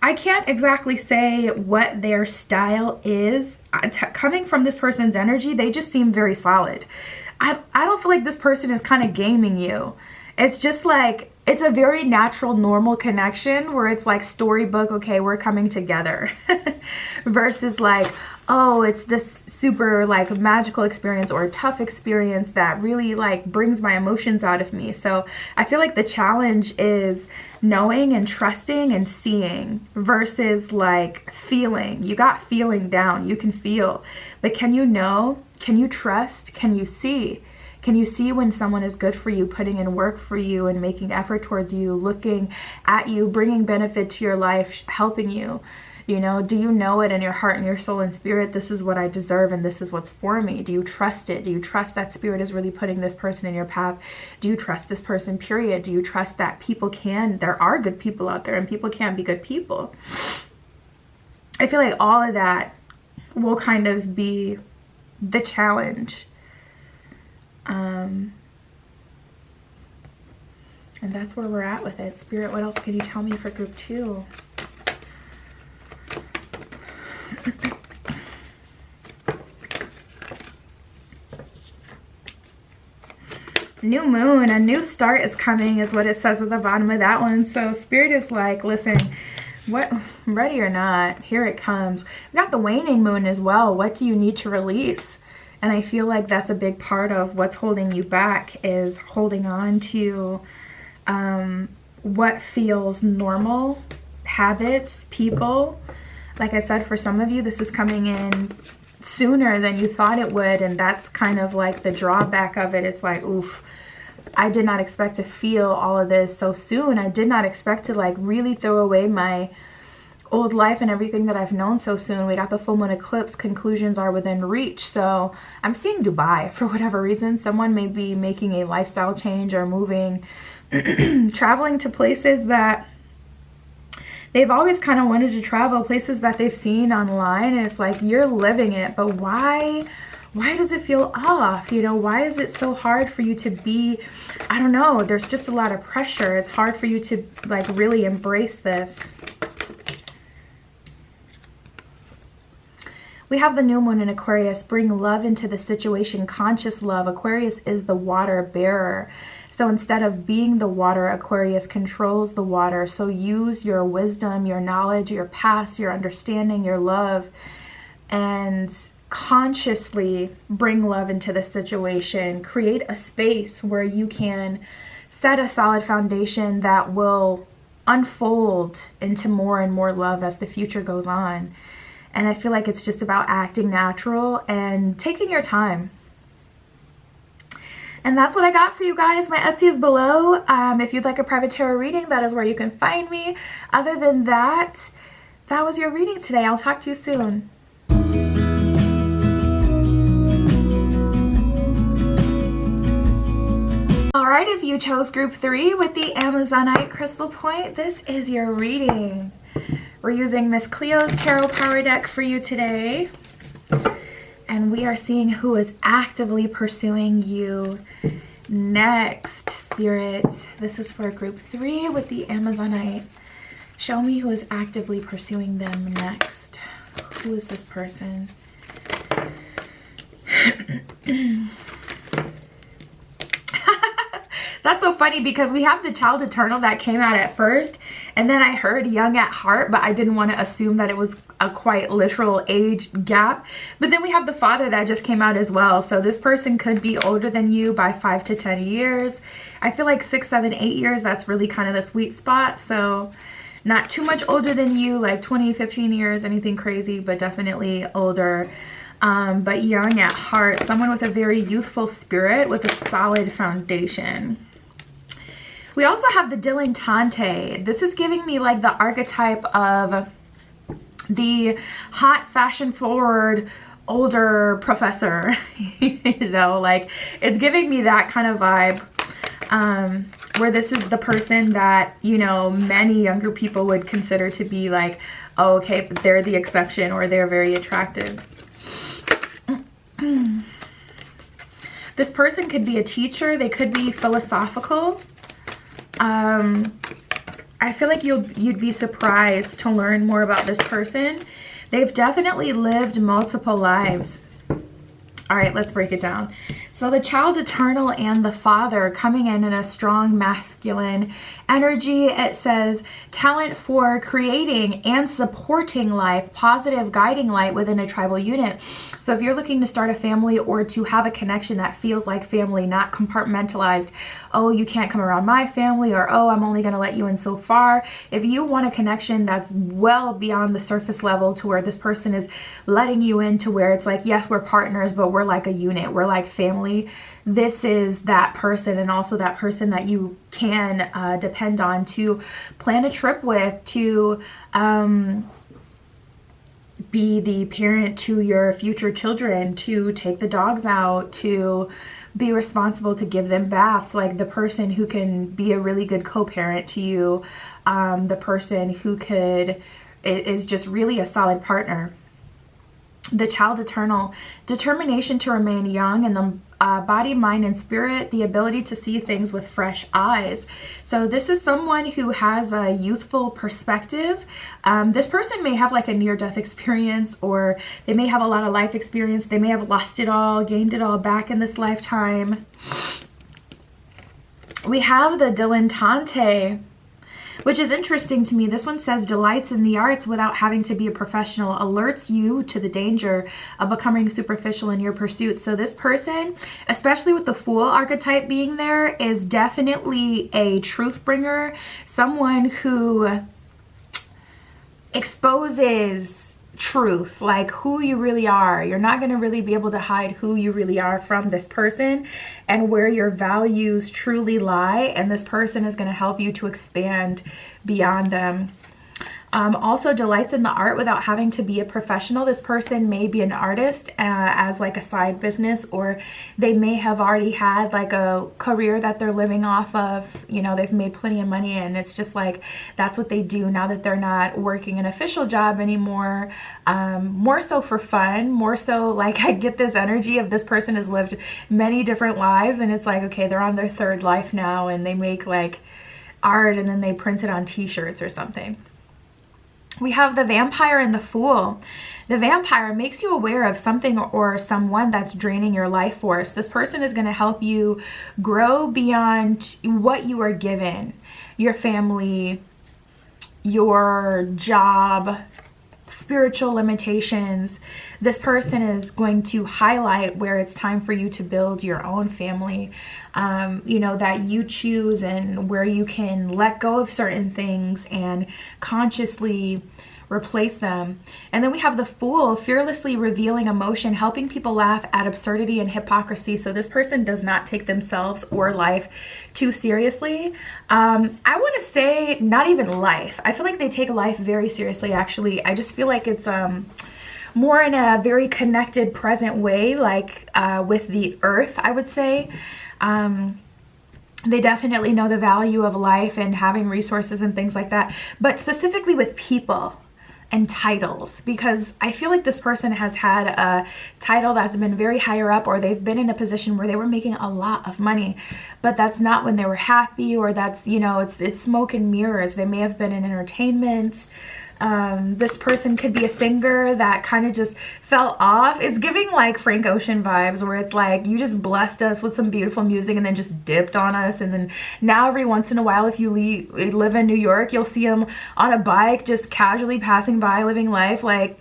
I can't exactly say what their style is. Coming from this person's energy, they just seem very solid. I don't feel like this person is kind of gaming you. It's just like, it's a very natural, normal connection where it's like storybook, okay, we're coming together. Versus like, oh, it's this super like magical experience or a tough experience that really like brings my emotions out of me. So I feel like the challenge is knowing and trusting and seeing versus like feeling. You got feeling down, you can feel, but can you know? Can you trust? Can you see? Can you see when someone is good for you, putting in work for you and making effort towards you, looking at you, bringing benefit to your life, helping you? You know, do you know it in your heart and your soul and spirit? This is what I deserve and this is what's for me. Do you trust it? Do you trust that spirit is really putting this person in your path? Do you trust this person, period? Do you trust that there are good people out there and people can be good people? I feel like all of that will kind of be the challenge. And that's where we're at with it. Spirit, what else can you tell me for group 2? New moon, a new start is coming is what it says at the bottom of that one. So spirit is like, listen, what, ready or not, here it comes. We got the waning moon as well. What do you need to release? And I feel like that's a big part of what's holding you back, is holding on to what feels normal, habits, people. Like I said, for some of you, this is coming in sooner than you thought it would. And that's kind of like the drawback of it. It's like, oof, I did not expect to feel all of this so soon. I did not expect to like really throw away my old life and everything that I've known so soon. We got the full moon eclipse. Conclusions are within reach. So I'm seeing Dubai for whatever reason. Someone may be making a lifestyle change or moving, traveling to places that they've always kind of wanted to travel, places that they've seen online, and it's like, you're living it, but why does it feel off? You know, why is it so hard for you to be, I don't know, there's just a lot of pressure. It's hard for you to like really embrace this. We have the new moon in Aquarius. Bring love into the situation, conscious love. Aquarius is the water bearer. So instead of being the water, Aquarius controls the water. So use your wisdom, your knowledge, your past, your understanding, your love, and consciously bring love into the situation. Create a space where you can set a solid foundation that will unfold into more and more love as the future goes on. And I feel like it's just about acting natural and taking your time. And that's what I got for you guys. My Etsy is below. If you'd like a private tarot reading, that is where you can find me. Other than that, that was your reading today. I'll talk to you soon. All right, if you chose group 3 with the Amazonite crystal point, this is your reading. We're using Miss Cleo's tarot power deck for you today. And we are seeing who is actively pursuing you next, Spirit. This is for group 3 with the Amazonite. Show me who is actively pursuing them next. Who is this person? That's so funny because we have the Child Eternal that came out at first, and then I heard Young at Heart, but I didn't want to assume that it was a quite literal age gap. But then we have the Father that just came out as well. So this person could be older than you by 5 to 10 years. I feel like 6, 7, 8 years, that's really kind of the sweet spot. So not too much older than you, like 20, 15 years, anything crazy, but definitely older. But young at heart, someone with a very youthful spirit with a solid foundation. We also have the Dilettante. This is giving me like the archetype of the hot, fashion-forward, older professor. You know, like it's giving me that kind of vibe. Where this is the person that, you know, many younger people would consider to be like, oh, okay, but they're the exception or they're very attractive. This person could be a teacher. They could be philosophical. I feel like you'd be surprised to learn more about this person. They've definitely lived multiple lives. All right, let's break it down. So the Child Eternal and the Father coming in a strong masculine energy. It says talent for creating and supporting life, positive guiding light within a tribal unit. So if you're looking to start a family or to have a connection that feels like family, not compartmentalized, oh, you can't come around my family, or oh, I'm only going to let you in so far. If you want a connection that's well beyond the surface level to where this person is letting you in to where it's like, yes, we're partners, but we're like a unit. We're like family. family, this is that person, and also that person that you can depend on to plan a trip with, to be the parent to your future children, to take the dogs out, to be responsible to give them baths, like the person who can be a really good co-parent to you, the person who is just really a solid partner. The child eternal, determination to remain young in the body, mind, and spirit, the ability to see things with fresh eyes. So this is someone who has a youthful perspective. This person may have like a near-death experience, or they may have a lot of life experience. They may have lost it all, gained it all back in this lifetime. We have the dilettante, which is interesting to me. This one says delights in the arts without having to be a professional, alerts you to the danger of becoming superficial in your pursuit. So this person, especially with the Fool archetype being there, is definitely a truth bringer, someone who exposes truth, like who you really are. You're not going to really be able to hide who you really are from this person and where your values truly lie, and this person is going to help you to expand beyond them. Also delights in the art without having to be a professional. This person may be an artist as like a side business, or they may have already had like a career that they're living off of. You know, they've made plenty of money, and it's just like that's what they do now that they're not working an official job anymore. More so for fun, more so like I get this energy of this person has lived many different lives, and it's like, okay, they're on their third life now, and they make like art and then they print it on t-shirts or something. We have the vampire and the fool. The vampire makes you aware of something or someone that's draining your life force. This person is going to help you grow beyond what you are given, your family, your job, spiritual limitations. This person is going to highlight where it's time for you to build your own family, you know, that you choose, and where you can let go of certain things and consciously replace them. And then we have the fool, fearlessly revealing emotion, helping people laugh at absurdity and hypocrisy. So this person does not take themselves or life too seriously. I want to say not even life. I feel like they take life very seriously, actually. I just feel like it's more in a very connected, present way, like with the earth, I would say. They definitely know the value of life and having resources and things like that, but specifically with people and titles, because I feel like this person has had a title that's been very higher up, or they've been in a position where they were making a lot of money, but that's not when they were happy, or that's, you know, it's smoke and mirrors. They may have been in entertainment. This person could be a singer that kind of just fell off. It's giving like Frank Ocean vibes, where it's like you just blessed us with some beautiful music and then just dipped on us, and then now every once in a while, if you live in New York, you'll see him on a bike just casually passing by, living life. Like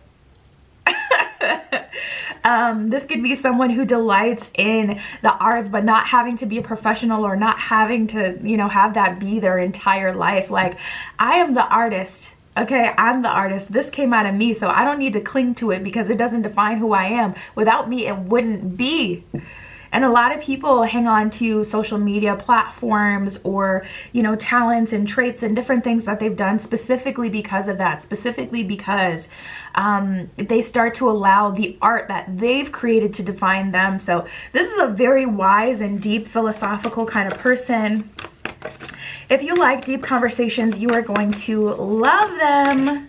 this could be someone who delights in the arts, but not having to be a professional, or not having to, you know, have that be their entire life. Like, I am the artist. Okay, I'm the artist. This came out of me, so I don't need to cling to it because it doesn't define who I am. Without me, it wouldn't be. And a lot of people hang on to social media platforms, or, you know, talents and traits and different things that they've done specifically because of that, specifically because they start to allow the art that they've created to define them. So this is a very wise and deep philosophical kind of person. If you like deep conversations, you are going to love them.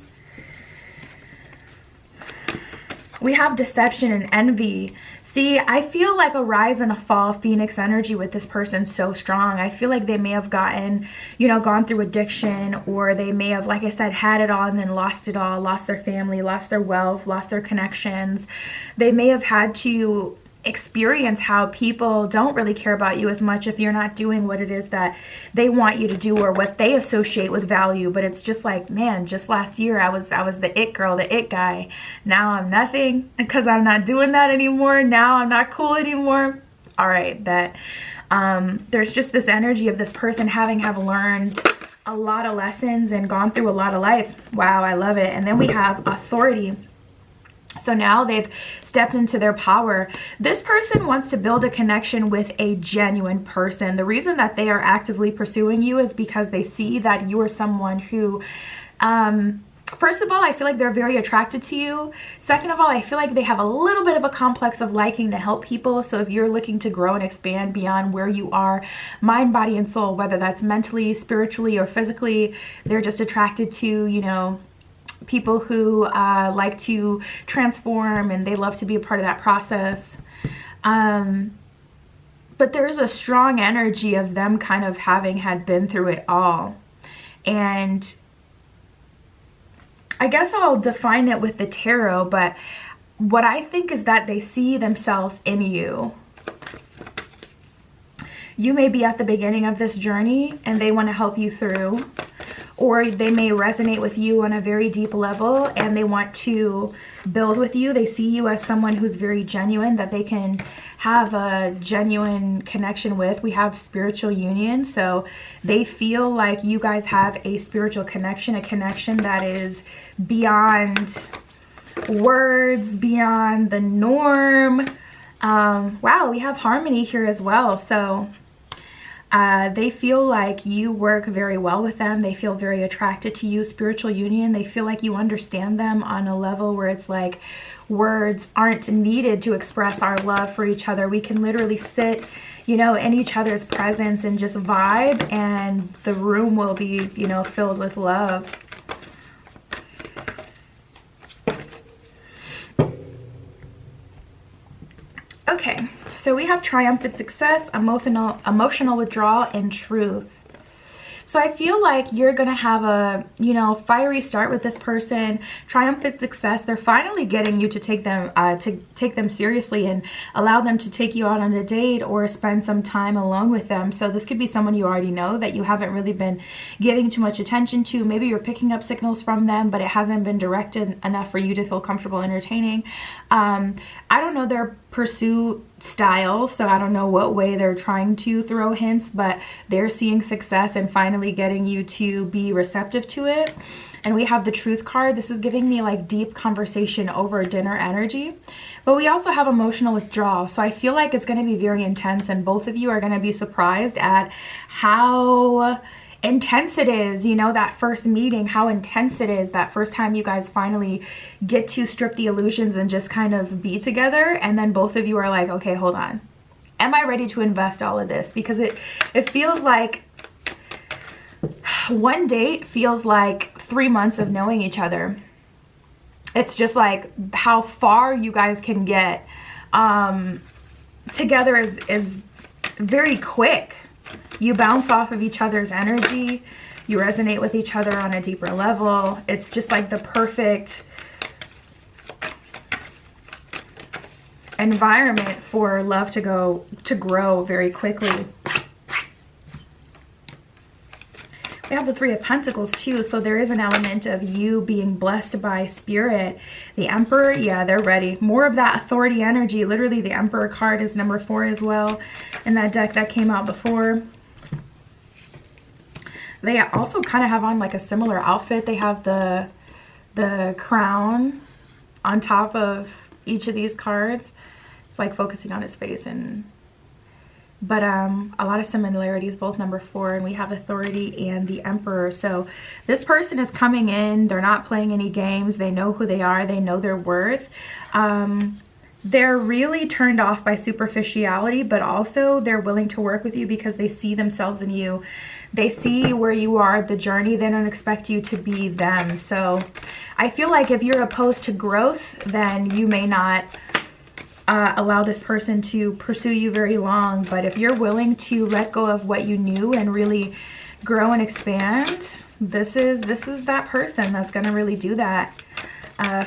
We have deception and envy. See, I feel like a rise and a fall phoenix energy with this person so strong. I feel like they may have gotten, you know, gone through addiction, or they may have, like I said, had it all and then lost it all, lost their family, lost their wealth, lost their connections. They may have had to experience how people don't really care about you as much if you're not doing what it is that they want you to do, or what they associate with value. But it's just like, man, just last year I was the it girl, the it guy. Now I'm nothing because I'm not doing that anymore. Now I'm not cool anymore. All right, that there's just this energy of this person having learned a lot of lessons and gone through a lot of life. Wow, I love it. And then we have authority. So now they've stepped into their power. This person wants to build a connection with a genuine person. The reason that they are actively pursuing you is because they see that you are someone who, first of all, I feel like they're very attracted to you. Second of all, I feel like they have a little bit of a complex of liking to help people. So if you're looking to grow and expand beyond where you are, mind, body, and soul, whether that's mentally, spiritually, or physically, they're just attracted to, you know, people who like to transform, and they love to be a part of that process. But there's a strong energy of them kind of having had been through it all. And I guess I'll define it with the tarot, but what I think is that they see themselves in you. You may be at the beginning of this journey and they want to help you through, or they may resonate with you on a very deep level and they want to build with you. They see you as someone who's very genuine, that they can have a genuine connection with. We have spiritual union, so they feel like you guys have a spiritual connection, a connection that is beyond words, beyond the norm. Wow, we have harmony here as well. So they feel like you work very well with them. They feel very attracted to you. Spiritual union, they feel like you understand them on a level where it's like words aren't needed to express our love for each other. We can literally sit, you know, in each other's presence and just vibe, and the room will be, you know, filled with love. Okay, so we have triumphant success, emotional withdrawal, and truth. So I feel like you're going to have a, you know, fiery start with this person. Triumphant success. They're finally getting you to take them seriously and allow them to take you out on a date or spend some time alone with them. So this could be someone you already know that you haven't really been giving too much attention to. Maybe you're picking up signals from them, but it hasn't been directed enough for you to feel comfortable entertaining. I don't know their pursuit style, so I don't know what way they're trying to throw hints, but they're seeing success and finally getting you to be receptive to it. And we have the truth card. This is giving me like deep conversation over dinner energy. But we also have emotional withdrawal. So I feel like it's going to be very intense, and both of you are going to be surprised at how intense it is, you know, that first meeting, how intense it is, that first time you guys finally get to strip the illusions and just kind of be together. And then both of you are like, okay, hold on. Am I ready to invest all of this? Because it feels like one date feels like 3 months of knowing each other. It's just like how far you guys can get together is very quick. You bounce off of each other's energy. You resonate with each other on a deeper level. It's just like the perfect environment for love to grow very quickly. We have the Three of Pentacles too, so there is an element of you being blessed by spirit. The Emperor, yeah, they're ready. More of that authority energy. Literally, the Emperor card is number 4 as well in that deck that came out before. They also kind of have on like a similar outfit. They have the crown on top of each of these cards. It's like focusing on his face, but a lot of similarities, both number 4, and we have authority and the Emperor. So this person is coming in. They're not playing any games. They know who they are. They know their worth. They're really turned off by superficiality, but also they're willing to work with you because they see themselves in you. They see where you are, the journey. They don't expect you to be them. So I feel like if you're opposed to growth, then you may not allow this person to pursue you very long. But if you're willing to let go of what you knew and really grow and expand, this is that person that's going to really do that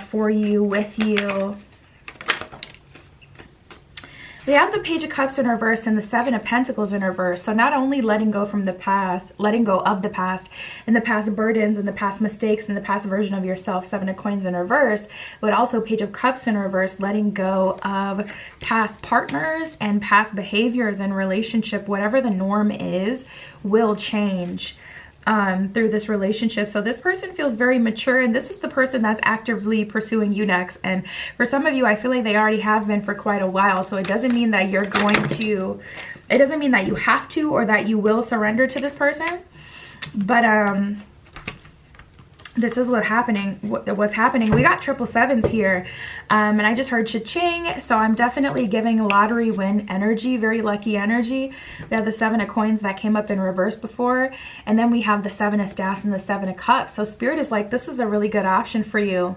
for you, with you. We have the Page of Cups in reverse and the Seven of Pentacles in reverse. So not only letting go from the past, letting go of the past and the past burdens and the past mistakes and the past version of yourself, Seven of Coins in reverse, but also Page of Cups in reverse, letting go of past partners and past behaviors in relationship. Whatever the norm is will change. through this relationship. So this person feels very mature, and this is the person that's actively pursuing you next. And for some of you, I feel like they already have been for quite a while. So it doesn't mean that you're going to, it doesn't mean that you have to or that you will surrender to this person. But this is what's happening. We got 777s here, and I just heard cha-ching. So I'm definitely giving lottery win energy, very lucky energy. We have the 7 of coins that came up in reverse before, and then we have the 7 of staffs and the 7 of cups. So Spirit is like, this is a really good option for you.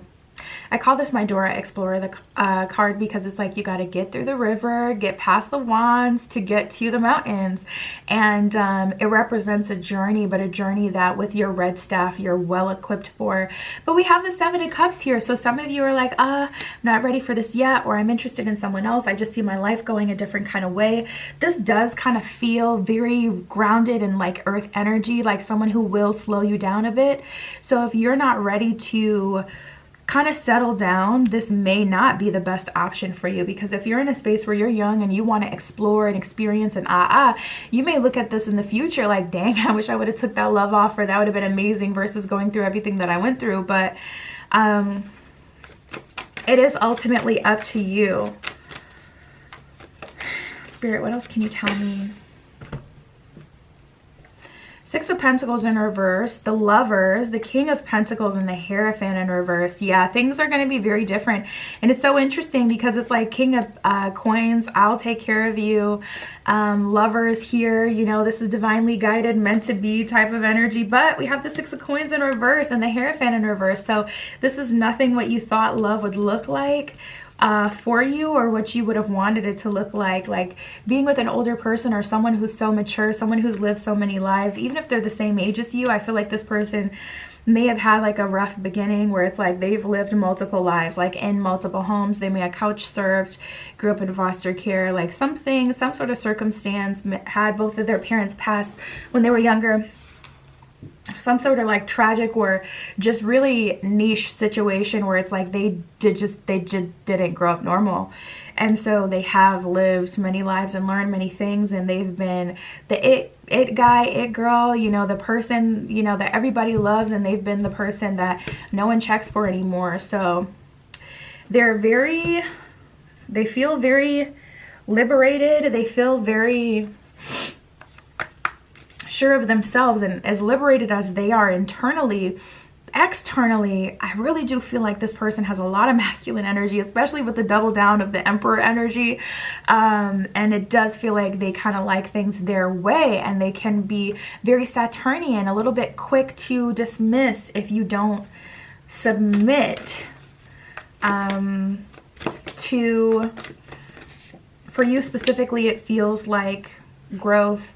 I call this my Dora Explorer card, because it's like you got to get through the river, get past the wands to get to the mountains. And it represents a journey, but a journey that with your red staff, you're well equipped for. But we have the 7 of Cups here. So some of you are like, I'm not ready for this yet, or I'm interested in someone else. I just see my life going a different kind of way. This does kind of feel very grounded in like earth energy, like someone who will slow you down a bit. So if you're not ready to kind of settle down, this may not be the best option for you, because if you're in a space where you're young and you want to explore and experience and you may look at this in the future like, dang, I wish I would have took that love offer. That would have been amazing, versus going through everything that I went through. But it is ultimately up to you. Spirit, what else can you tell me? 6 of Pentacles in reverse, the Lovers, the King of Pentacles, and the Hierophant in reverse. Yeah, things are going to be very different. And it's so interesting because it's like King of Coins, I'll take care of you. Lovers here, you know, this is divinely guided, meant to be type of energy. But we have the 6 of Coins in reverse and the Hierophant in reverse. So this is nothing what you thought love would look like for you, or what you would have wanted it to look like being with an older person or someone who's so mature, someone who's lived so many lives. Even if they're the same age as you, I feel like this person may have had like a rough beginning where it's like they've lived multiple lives, like in multiple homes. They may have couch served, grew up in foster care, like some sort of circumstance, had both of their parents pass when they were younger. Some sort of like tragic or just really niche situation where it's like they just didn't grow up normal. And so they have lived many lives and learned many things, and they've been the it guy, it girl, you know, the person, you know, that everybody loves, and they've been the person that no one checks for anymore. So they feel very liberated. They feel very sure of themselves, and as liberated as they are internally, externally, I really do feel like this person has a lot of masculine energy, especially with the double down of the Emperor energy. And it does feel like they kind of like things their way, and they can be very Saturnian, a little bit quick to dismiss if you don't submit. For you specifically, it feels like growth.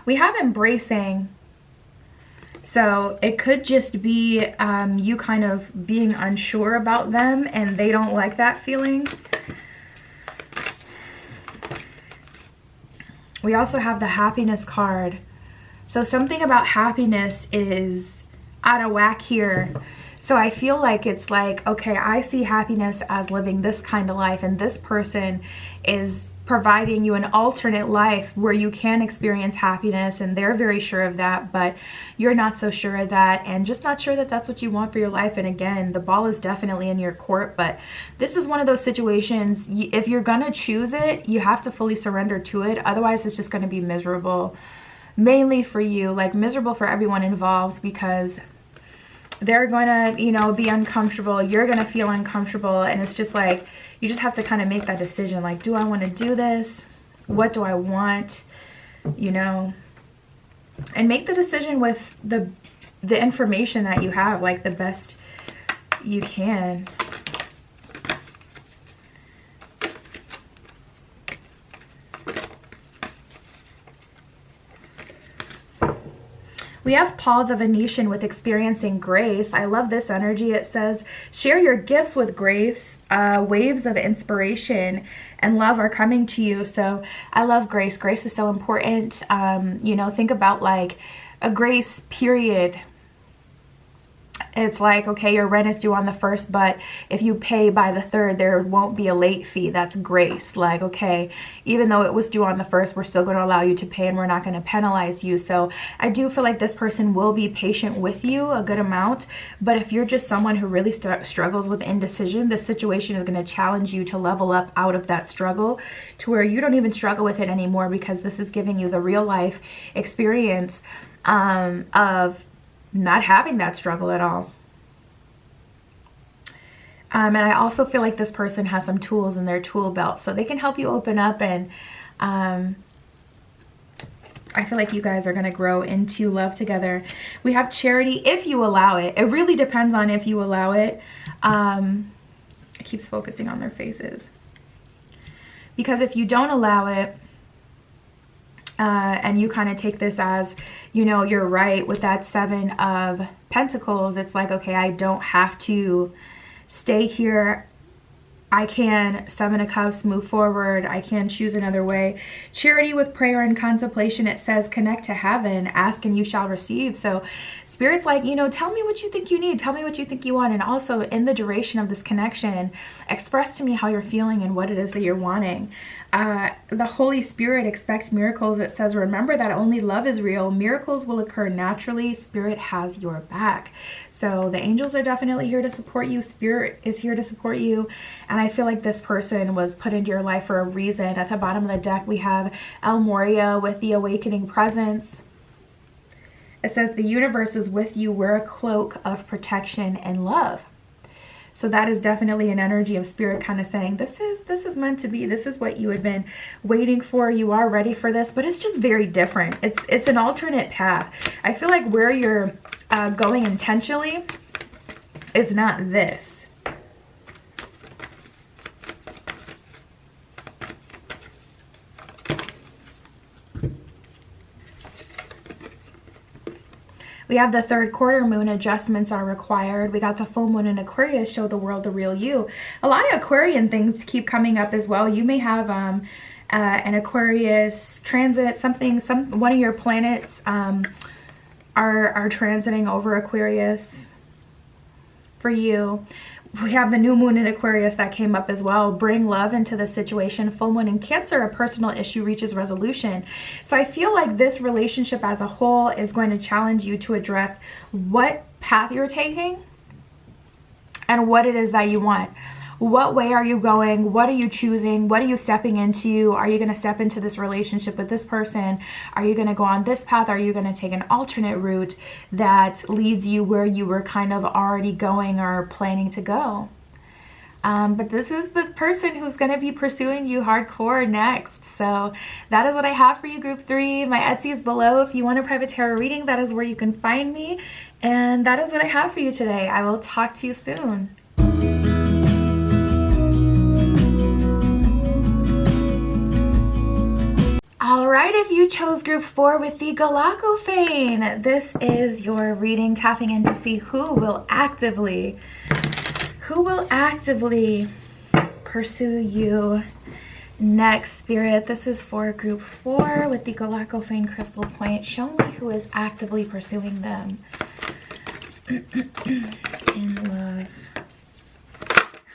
We have embracing, so it could just be you kind of being unsure about them and they don't like that feeling. We also have the happiness card. So something about happiness is out of whack here. So I feel like it's like, okay, I see happiness as living this kind of life, and this person is providing you an alternate life where you can experience happiness, and they're very sure of that, but you're not so sure of that, and just not sure that that's what you want for your life. And again, the ball is definitely in your court, but this is one of those situations, if you're gonna choose it, you have to fully surrender to it. Otherwise, it's just gonna be miserable, mainly for you, like miserable for everyone involved, because they're gonna, you know, be uncomfortable, you're gonna feel uncomfortable, and it's just like, you just have to kind of make that decision, like, do I want to do this? What do I want? You know, and make the decision with the information that you have, like the best you can. We have Paul the Venetian with experiencing grace. I love this energy. It says, share your gifts with grace. Waves of inspiration and love are coming to you. So I love grace. Grace is so important. You know, think about like a grace period. It's like, okay, your rent is due on the 1st, but if you pay by the 3rd, there won't be a late fee. That's grace. Like, okay, even though it was due on the 1st, we're still going to allow you to pay and we're not going to penalize you. So I do feel like this person will be patient with you a good amount. But if you're just someone who really struggles with indecision, this situation is going to challenge you to level up out of that struggle to where you don't even struggle with it anymore, because this is giving you the real life experience of not having that struggle at all. And I also feel like this person has some tools in their tool belt, so they can help you open up, and I feel like you guys are going to grow into love together. We have charity, if you allow it. It really depends on if you allow it. It keeps focusing on their faces. Because if you don't allow it, and you kind of take this as, you know, you're right with that 7 of Pentacles. It's like, okay, I don't have to stay here. I can, 7 of Cups, move forward. I can choose another way. Charity with prayer and contemplation, it says connect to heaven, ask and you shall receive. So Spirit's like, you know, tell me what you think you need. Tell me what you think you want. And also in the duration of this connection, express to me how you're feeling and what it is that you're wanting. The Holy Spirit expects miracles. It says, remember that only love is real. Miracles will occur naturally. Spirit has your back. So the angels are definitely here to support you. Spirit is here to support you. And I feel like this person was put into your life for a reason. At the bottom of the deck, we have El Moria with the awakening presence. It says the universe is with you. Wear a cloak of protection and love. So that is definitely an energy of Spirit kind of saying, this is meant to be. This is what you had been waiting for. You are ready for this, but it's just very different. It's an alternate path. I feel like where you're going intentionally is not this. We have the 3rd quarter moon, adjustments are required. We got the full moon in Aquarius, show the world the real you. A lot of Aquarian things keep coming up as well. You may have an Aquarius transit, one of your planets are transiting over Aquarius for you. We have the new moon in Aquarius that came up as well. Bring love into the situation. Full moon in Cancer, a personal issue reaches resolution. So I feel like this relationship as a whole is going to challenge you to address what path you're taking and what it is that you want. What way are you going? What are you choosing? What are you stepping into? Are you going to step into this relationship with this person? Are you going to go on this path? Are you going to take an alternate route that leads you where you were kind of already going or planning to go? But this is the person who's going to be pursuing you hardcore next. So that is what I have for you, Group 3. My Etsy is below. If you want a private tarot reading, that is where you can find me. And that is what I have for you today. I will talk to you soon. All right, if you chose Group 4 with the Galactophane, this is your reading, tapping in to see who will actively pursue you next, Spirit. This is for Group 4 with the Galactophane crystal point. Show me who is actively pursuing them in love.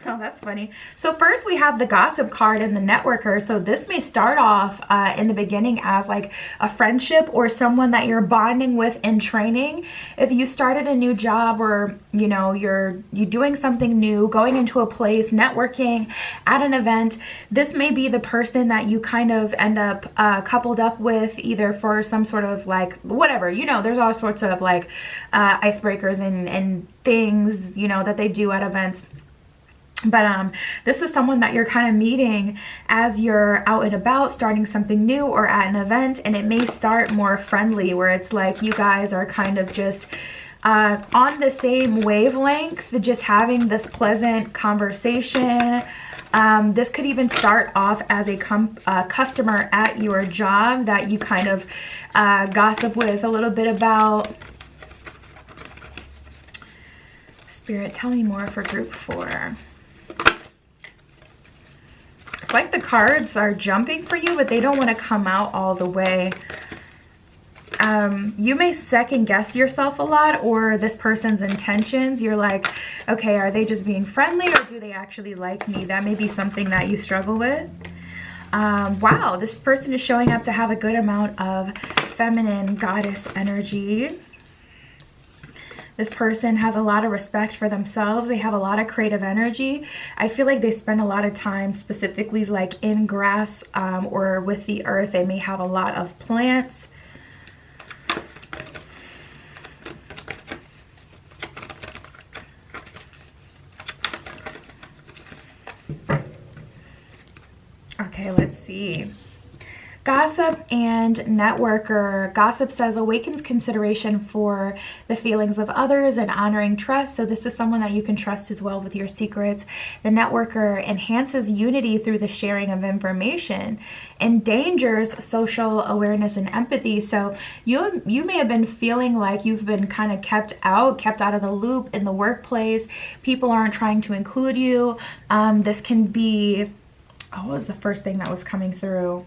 Oh, that's funny. So first we have the gossip card and the networker. So this may start off in the beginning as like a friendship or someone that you're bonding with in training. If you started a new job or, you know, you're doing something new, going into a place, networking at an event, this may be the person that you kind of end up coupled up with, either for some sort of like whatever, you know, there's all sorts of like icebreakers and things, you know, that they do at events. But this is someone that you're kind of meeting as you're out and about, starting something new or at an event, and it may start more friendly, where it's like you guys are kind of just on the same wavelength, just having this pleasant conversation. This could even start off as a customer at your job that you kind of gossip with a little bit about. Spirit, tell me more for Group 4. It's like the cards are jumping for you, but they don't want to come out all the way. you may second guess yourself a lot, or this person's intentions. You're like, okay, are they just being friendly, or do they actually like me? That may be something that you struggle with. Wow, this person is showing up to have a good amount of feminine goddess energy. This person has a lot of respect for themselves. They have a lot of creative energy. I feel like they spend a lot of time specifically like in grass or with the earth. They may have a lot of plants. Okay, let's see. Gossip and networker. Gossip says awakens consideration for the feelings of others and honoring trust. So this is someone that you can trust as well with your secrets. The networker enhances unity through the sharing of information. Endangers social awareness and empathy. So you may have been feeling like you've been kind of kept out of the loop in the workplace. People aren't trying to include you. This can be, what was the first thing that was coming through?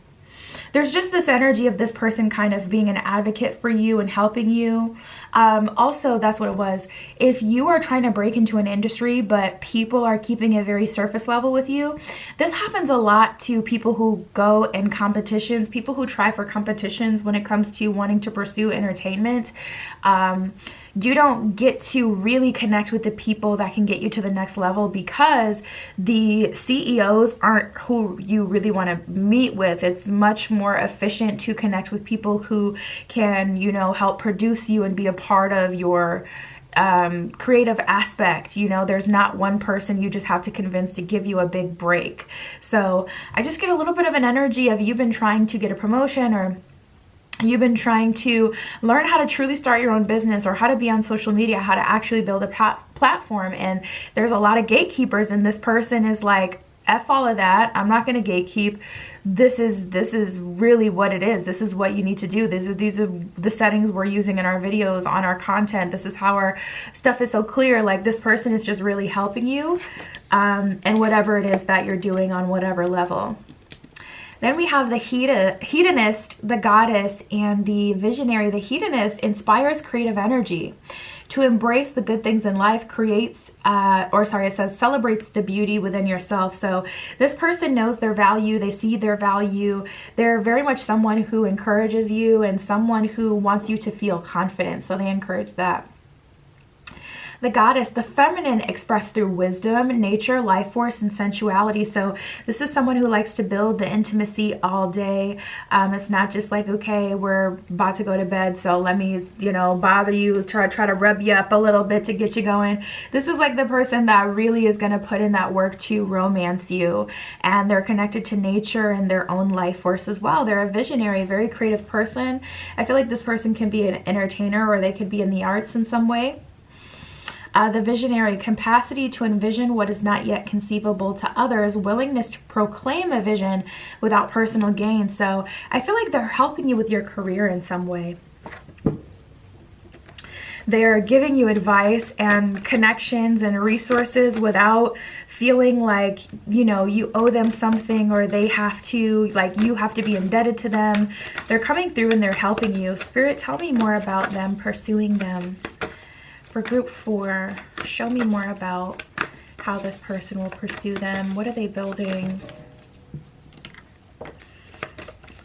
There's just this energy of this person kind of being an advocate for you and helping you. Also, that's what it was. If you are trying to break into an industry, but people are keeping it very surface level with you, this happens a lot to people who go in competitions, people who try for competitions when it comes to wanting to pursue entertainment. You don't get to really connect with the people that can get you to the next level because the CEOs aren't who you really want to meet with. It's much more efficient to connect with people who can, you know, help produce you and be a part of your creative aspect. You know, there's not one person you just have to convince to give you a big break. So I just get a little bit of an energy of you've been trying to get a promotion, or you've been trying to learn how to truly start your own business, or how to be on social media, how to actually build a platform. And there's a lot of gatekeepers, and this person is like, F all of that. I'm not going to gatekeep. This is really what it is. This is what you need to do. These are the settings we're using in our videos, on our content. This is how our stuff is so clear. Like, this person is just really helping you and whatever it is that you're doing on whatever level. Then we have the hedonist, the goddess, and the visionary. The hedonist inspires creative energy. To embrace the good things in life creates, it says celebrates the beauty within yourself. So this person knows their value. They see their value. They're very much someone who encourages you and someone who wants you to feel confident. So they encourage that. The goddess, the feminine, expressed through wisdom, nature, life force, and sensuality. So this is someone who likes to build the intimacy all day. It's not just like, okay, we're about to go to bed, so let me, you know, bother you, try to rub you up a little bit to get you going. This is like the person that really is going to put in that work to romance you. And they're connected to nature and their own life force as well. They're a visionary, a very creative person. I feel like this person can be an entertainer, or they could be in the arts in some way. The visionary, capacity to envision what is not yet conceivable to others, willingness to proclaim a vision without personal gain. So I feel like they're helping you with your career in some way. They're giving you advice and connections and resources without feeling like, you know, you owe them something, or they have to, like, you have to be indebted to them. They're coming through and they're helping you. Spirit, tell me more about them, pursuing them. For group 4, show me more about how this person will pursue them. What are they building?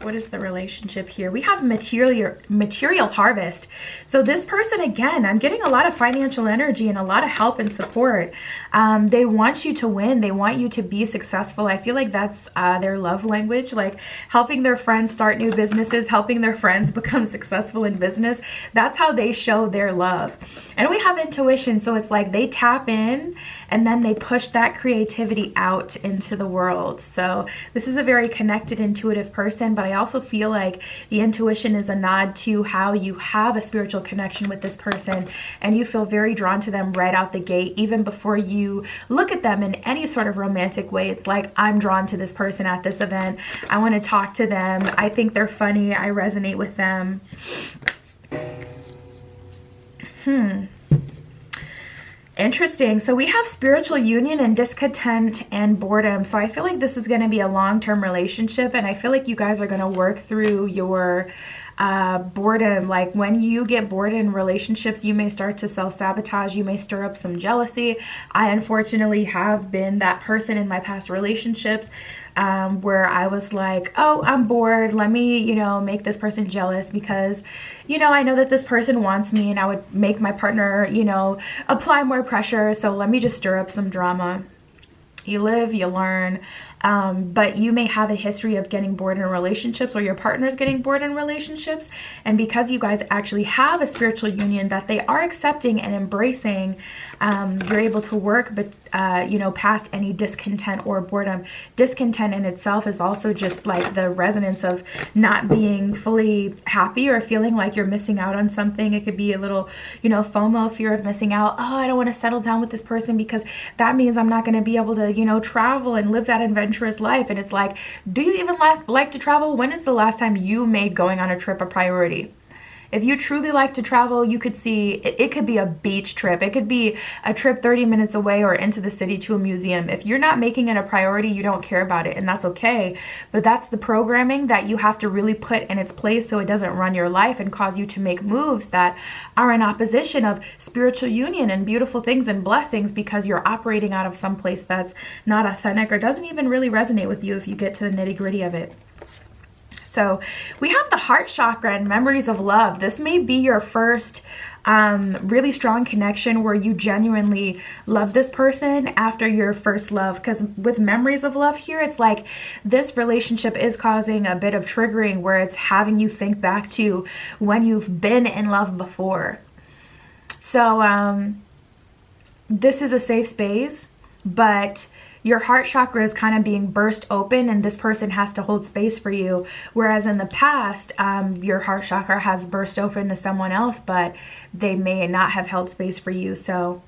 What is the relationship here? We have material harvest. So this person, again, I'm getting a lot of financial energy and a lot of help and support. They want you to win. They want you to be successful. I feel like that's their love language, like helping their friends start new businesses, helping their friends become successful in business. That's how they show their love. And we have intuition. So it's like they tap in and then they push that creativity out into the world. So this is a very connected, intuitive person, but I also feel like the intuition is a nod to how you have a spiritual connection with this person, and you feel very drawn to them right out the gate. Even before you look at them in any sort of romantic way, it's like, I'm drawn to this person at this event. I want to talk to them. I think they're funny. I resonate with them. Interesting. So we have spiritual union and discontent and boredom. So I feel like this is going to be a long-term relationship, and I feel like you guys are going to work through your boredom. Like when you get bored in relationships, you may start to self-sabotage. You may stir up some jealousy. I unfortunately have been that person in my past relationships where I was like, oh, I'm bored. Let me, you know, make this person jealous because, you know, I know that this person wants me, and I would make my partner, you know, apply more pressure. So let me just stir up some drama. You live, you learn. But you may have a history of getting bored in relationships, or your partner's getting bored in relationships. And because you guys actually have a spiritual union that they are accepting and embracing, you're able to work, but you know, past any discontent or boredom. Discontent in itself is also just like the resonance of not being fully happy or feeling like you're missing out on something. It could be a little, you know, FOMO, fear of missing out. Oh, I don't want to settle down with this person because that means I'm not going to be able to, you know, travel and live that adventurous life. And it's like, do you even like to travel? When is the last time you made going on a trip a priority? If you truly like to travel, you could see, it could be a beach trip. It could be a trip 30 minutes away or into the city to a museum. If you're not making it a priority, you don't care about it, and that's okay. But that's the programming that you have to really put in its place so it doesn't run your life and cause you to make moves that are in opposition of spiritual union and beautiful things and blessings, because you're operating out of some place that's not authentic or doesn't even really resonate with you if you get to the nitty-gritty of it. So we have the heart chakra and memories of love. This may be your first really strong connection where you genuinely love this person after your first love. Because with memories of love here, it's like this relationship is causing a bit of triggering where it's having you think back to when you've been in love before. So this is a safe space, but your heart chakra is kind of being burst open, and this person has to hold space for you. Whereas in the past, your heart chakra has burst open to someone else, but they may not have held space for you. So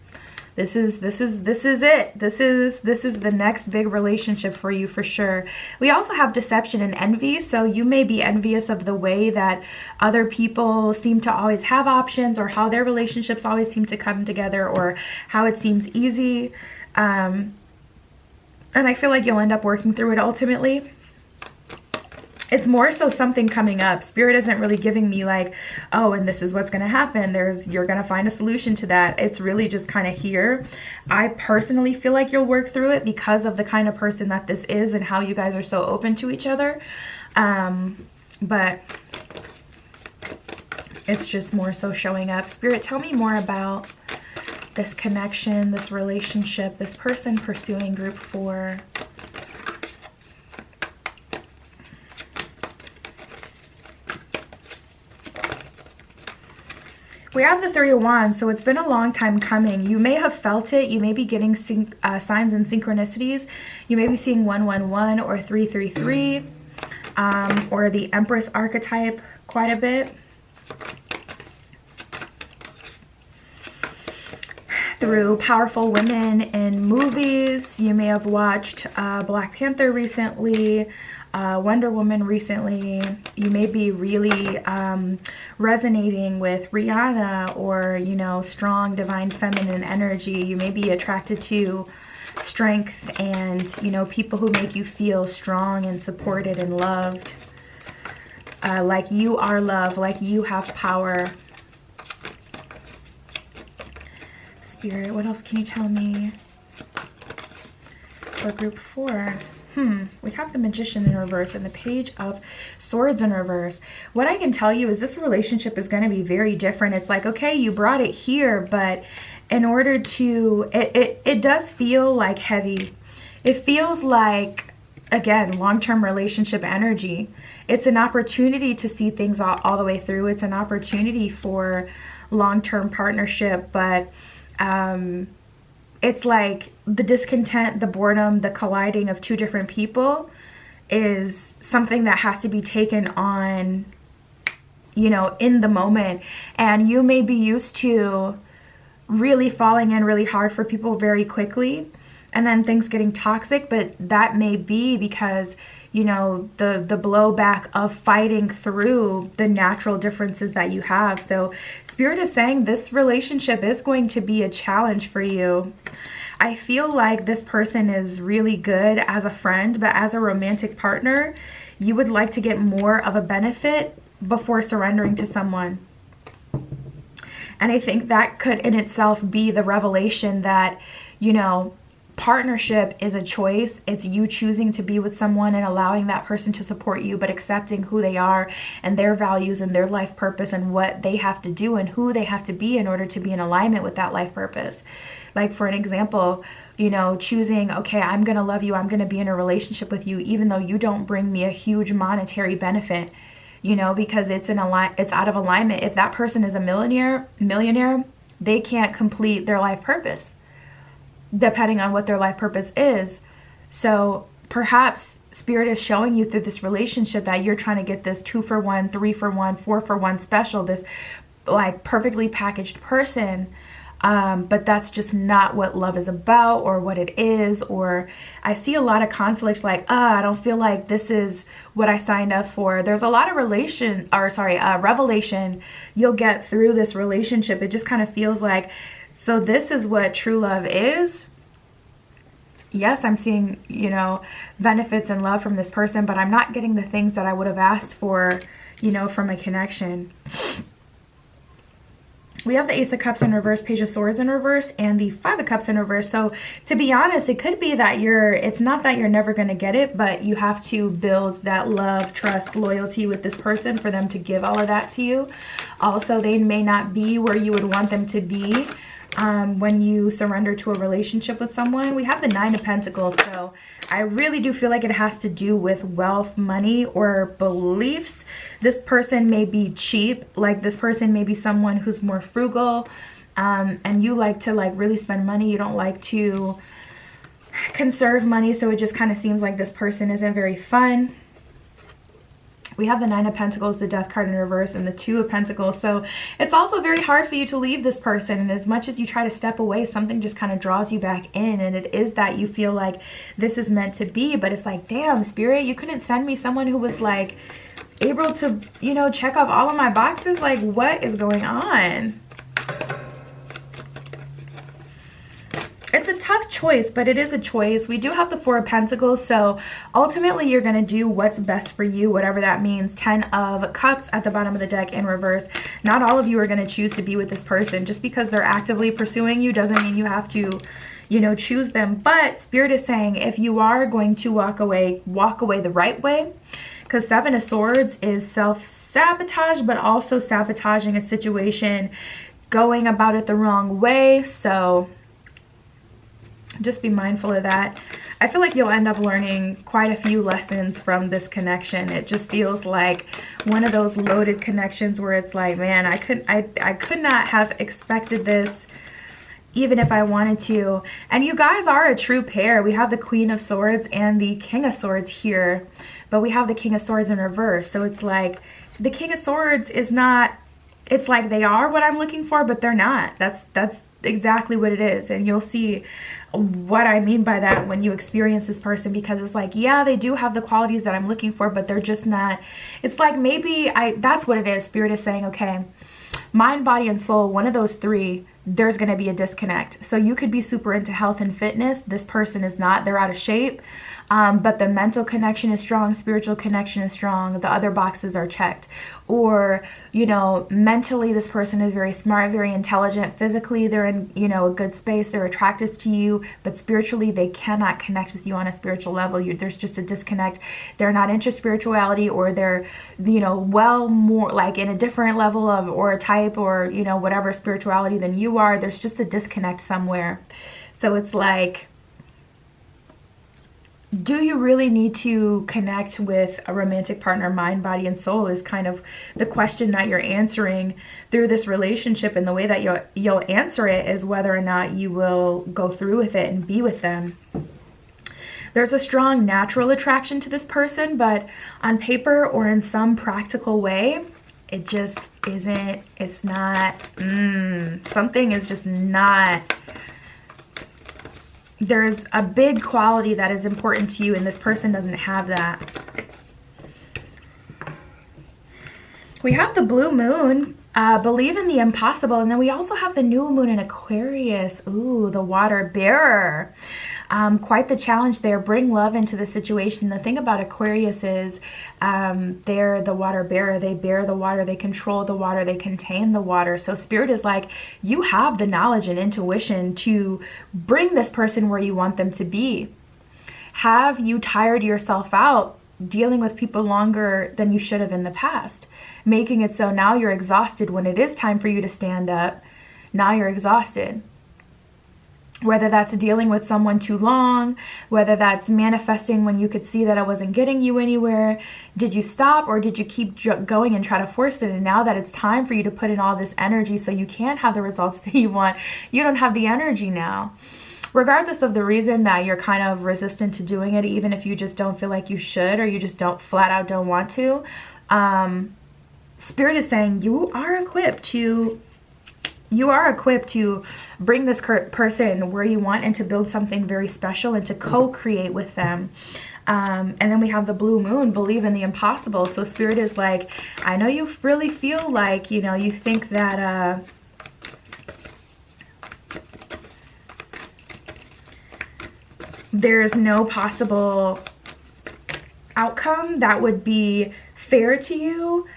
this is it. This is the next big relationship for you for sure. We also have deception and envy. So you may be envious of the way that other people seem to always have options, or how their relationships always seem to come together, or how it seems easy. And I feel like you'll end up working through it ultimately. It's more so something coming up. Spirit isn't really giving me like, oh, and this is what's going to happen. You're going to find a solution to that. It's really just kind of here. I personally feel like you'll work through it because of the kind of person that this is and how you guys are so open to each other. But it's just more so showing up. Spirit, tell me more about this connection, this relationship, this person pursuing group 4. We have the 3 of Wands, so it's been a long time coming. You may have felt it. You may be getting signs and synchronicities. You may be seeing 111 or 333, or the Empress archetype quite a bit. Through powerful women in movies. You may have watched Black Panther recently, Wonder Woman recently. You may be really resonating with Rihanna, or, you know, strong divine feminine energy. You may be attracted to strength and, you know, people who make you feel strong and supported and loved. Like you are love, like you have power. Spirit, what else can you tell me for group 4? We have the Magician in reverse and the Page of Swords in reverse. What I can tell you is this relationship is going to be very different. It's like, okay, you brought it here, but in order to, it does feel like heavy. It feels like, again, long-term relationship energy. It's an opportunity to see things all the way through. It's an opportunity for long-term partnership, but it's like the discontent, the boredom, the colliding of 2 different people is something that has to be taken on, you know, in the moment. And you may be used to really falling in really hard for people very quickly, and then things getting toxic, but that may be because, you know, the blowback of fighting through the natural differences that you have. So Spirit is saying this relationship is going to be a challenge for you. I feel like this person is really good as a friend, but as a romantic partner, you would like to get more of a benefit before surrendering to someone. And I think that could in itself be the revelation that, you know, partnership is a choice. It's you choosing to be with someone and allowing that person to support you, but accepting who they are and their values and their life purpose and what they have to do and who they have to be in order to be in alignment with that life purpose. Like, for an example, you know, choosing, okay, I'm going to love you. I'm going to be in a relationship with you, even though you don't bring me a huge monetary benefit, you know, because it's out of alignment. If that person is a millionaire, they can't complete their life purpose, depending on what their life purpose is. So perhaps Spirit is showing you through this relationship that you're trying to get this 2-for-1, 3-for-1, 4-for-1 special, this like perfectly packaged person. But that's just not what love is about or what it is. Or I see a lot of conflicts like, I don't feel like this is what I signed up for. There's a lot of revelation you'll get through this relationship. It just kind of feels like, so this is what true love is. Yes, I'm seeing, you know, benefits and love from this person, but I'm not getting the things that I would have asked for, you know, from a connection. We have the Ace of Cups in reverse, Page of Swords in reverse, and the Five of Cups in reverse. So to be honest, it could be that it's not that you're never going to get it, but you have to build that love, trust, loyalty with this person for them to give all of that to you. Also, they may not be where you would want them to be when you surrender to a relationship with someone. We have the Nine of Pentacles, so I really do feel like it has to do with wealth, money, or beliefs. This person may be cheap, like this person may be someone who's more frugal, and you like to like really spend money. You don't like to conserve money, so it just kind of seems like this person isn't very fun. We have the Nine of Pentacles, the Death card in reverse, and the Two of Pentacles. So it's also very hard for you to leave this person. And as much as you try to step away, something just kind of draws you back in. And it is that you feel like this is meant to be. But it's like, damn, Spirit, you couldn't send me someone who was like able to, you know, check off all of my boxes. Like, what is going on? It's a tough choice, but it is a choice. We do have the Four of Pentacles, so ultimately you're going to do what's best for you, whatever that means. 10 of Cups at the bottom of the deck in reverse. Not all of you are going to choose to be with this person. Just because they're actively pursuing you doesn't mean you have to, you know, choose them. But Spirit is saying if you are going to walk away the right way. Because Seven of Swords is self-sabotage, but also sabotaging a situation, going about it the wrong way. So just be mindful of that. I feel like you'll end up learning quite a few lessons from this connection. It just feels like one of those loaded connections where it's like, man, I could not have expected this even if I wanted to. And you guys are a true pair. We have the Queen of Swords and the King of Swords here, but we have the King of Swords in reverse. So it's like the King of Swords is not, it's like they are what I'm looking for, but they're not. That's exactly what it is. And you'll see what I mean by that when you experience this person, because it's like, yeah, they do have the qualities that I'm looking for, but they're just not. It's like maybe that's what it is. Spirit is saying, okay, mind, body, and soul, one of those three, there's going to be a disconnect. So you could be super into health and fitness. This person is not. They're out of shape. But the mental connection is strong, spiritual connection is strong, the other boxes are checked. Or, you know, mentally this person is very smart, very intelligent. Physically they're in, you know, a good space, they're attractive to you, but spiritually they cannot connect with you on a spiritual level. There's just a disconnect. They're not into spirituality, or they're, you know, well more like in a different level of, or a type, or, you know, whatever spirituality than you are. There's just a disconnect somewhere. So it's like, do you really need to connect with a romantic partner, mind, body, and soul, is kind of the question that you're answering through this relationship. And the way that you'll answer it is whether or not you will go through with it and be with them. There's a strong natural attraction to this person, but on paper or in some practical way, it just isn't, it's not, something is just not. There's a big quality that is important to you, and this person doesn't have that. We have the blue moon Believe in the impossible. And then we also have the new moon in Aquarius. Ooh, the water bearer. Quite the challenge there. Bring love into the situation. The thing about Aquarius is they're the water bearer. They bear the water. They control the water. They contain the water. So Spirit is like, you have the knowledge and intuition to bring this person where you want them to be. Have you tired yourself out dealing with people longer than you should have in the past? Making it so now you're exhausted when it is time for you to stand up. Now you're exhausted. Whether that's dealing with someone too long, whether that's manifesting when you could see that it wasn't getting you anywhere. Did you stop, or did you keep going and try to force it? And now that it's time for you to put in all this energy so you can't have the results that you want, you don't have the energy now. Regardless of the reason that you're kind of resistant to doing it, even if you just don't feel like you should, or you just don't flat out don't want to, Spirit is saying you are equipped to bring this person where you want and to build something very special and to co-create with them. And then we have the blue moon, believe in the impossible. So Spirit is like, I know you really feel like, you know, you think that there's no possible outcome that would be fair to you.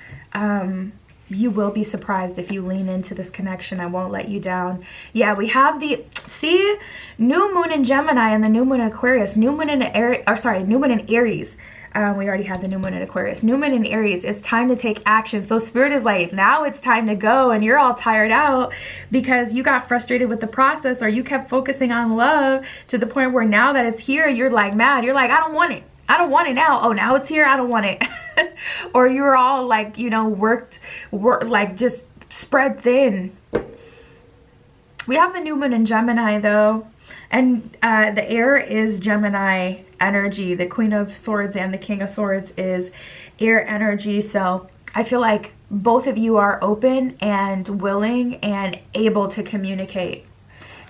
You will be surprised if you lean into this connection. I won't let you down. Yeah, we have the, see, new moon in Gemini and the new moon in Aquarius. New moon in Aries. We already had the new moon in Aquarius. New moon in Aries. It's time to take action. So Spirit is like, now it's time to go, and you're all tired out because you got frustrated with the process, or you kept focusing on love to the point where now that it's here, you're like mad. You're like, I don't want it. I don't want it now. Oh, now it's here. I don't want it. Or you're all like, you know, worked like just spread thin. We have the new moon in Gemini though. And the air is Gemini energy. The Queen of Swords and the King of Swords is air energy. So I feel like both of you are open and willing and able to communicate.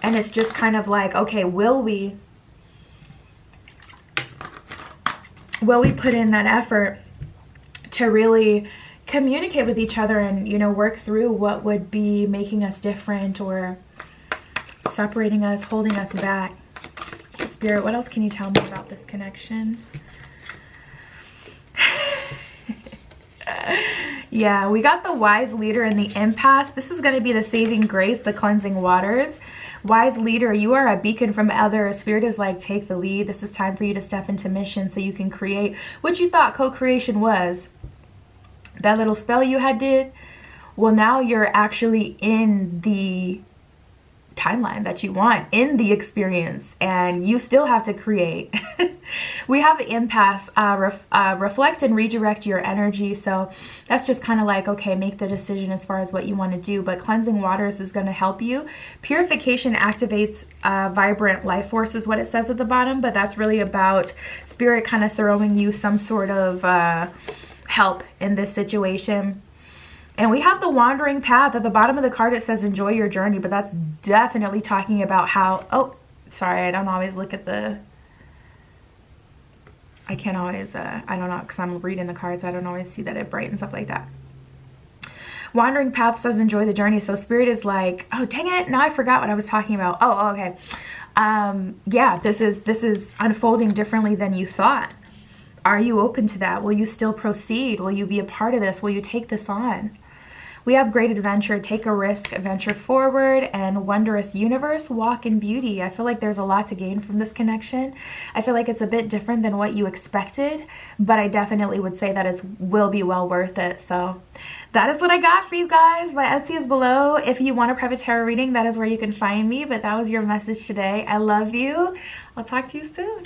And it's just kind of like, okay, will we put in that effort to really communicate with each other and, you know, work through what would be making us different or separating us, holding us back. Spirit, what else can you tell me about this connection? Yeah, we got the wise leader in the impasse. This is going to be the saving grace, the cleansing waters. Wise leader, you are a beacon from others. Spirit is like, take the lead. This is time for you to step into mission so you can create what you thought co-creation was. That little spell you had did, well, now you're actually in the timeline that you want, in the experience, and you still have to create. We have an impasse, reflect and redirect your energy. So that's just kind of like, okay, make the decision as far as what you want to do. But cleansing waters is going to help you. Purification activates vibrant life force is what it says at the bottom, but that's really about Spirit kind of throwing you some sort of help in this situation. And we have the wandering path. At the bottom of the card, it says enjoy your journey, but that's definitely talking about how, oh, sorry, I don't always look at the, I can't always, I don't know, because I'm reading the cards, I don't always see that it brightens up like that. Wandering path says enjoy the journey. So Spirit is like, oh, dang it, now I forgot what I was talking about. Oh, okay. Yeah, this is unfolding differently than you thought. Are you open to that? Will you still proceed? Will you be a part of this? Will you take this on? We have great adventure, take a risk, venture forward, and wondrous universe, walk in beauty. I feel like there's a lot to gain from this connection. I feel like it's a bit different than what you expected, but I definitely would say that it will be well worth it. So that is what I got for you guys. My Etsy is below. If you want a private tarot reading, that is where you can find me, but that was your message today. I love you. I'll talk to you soon.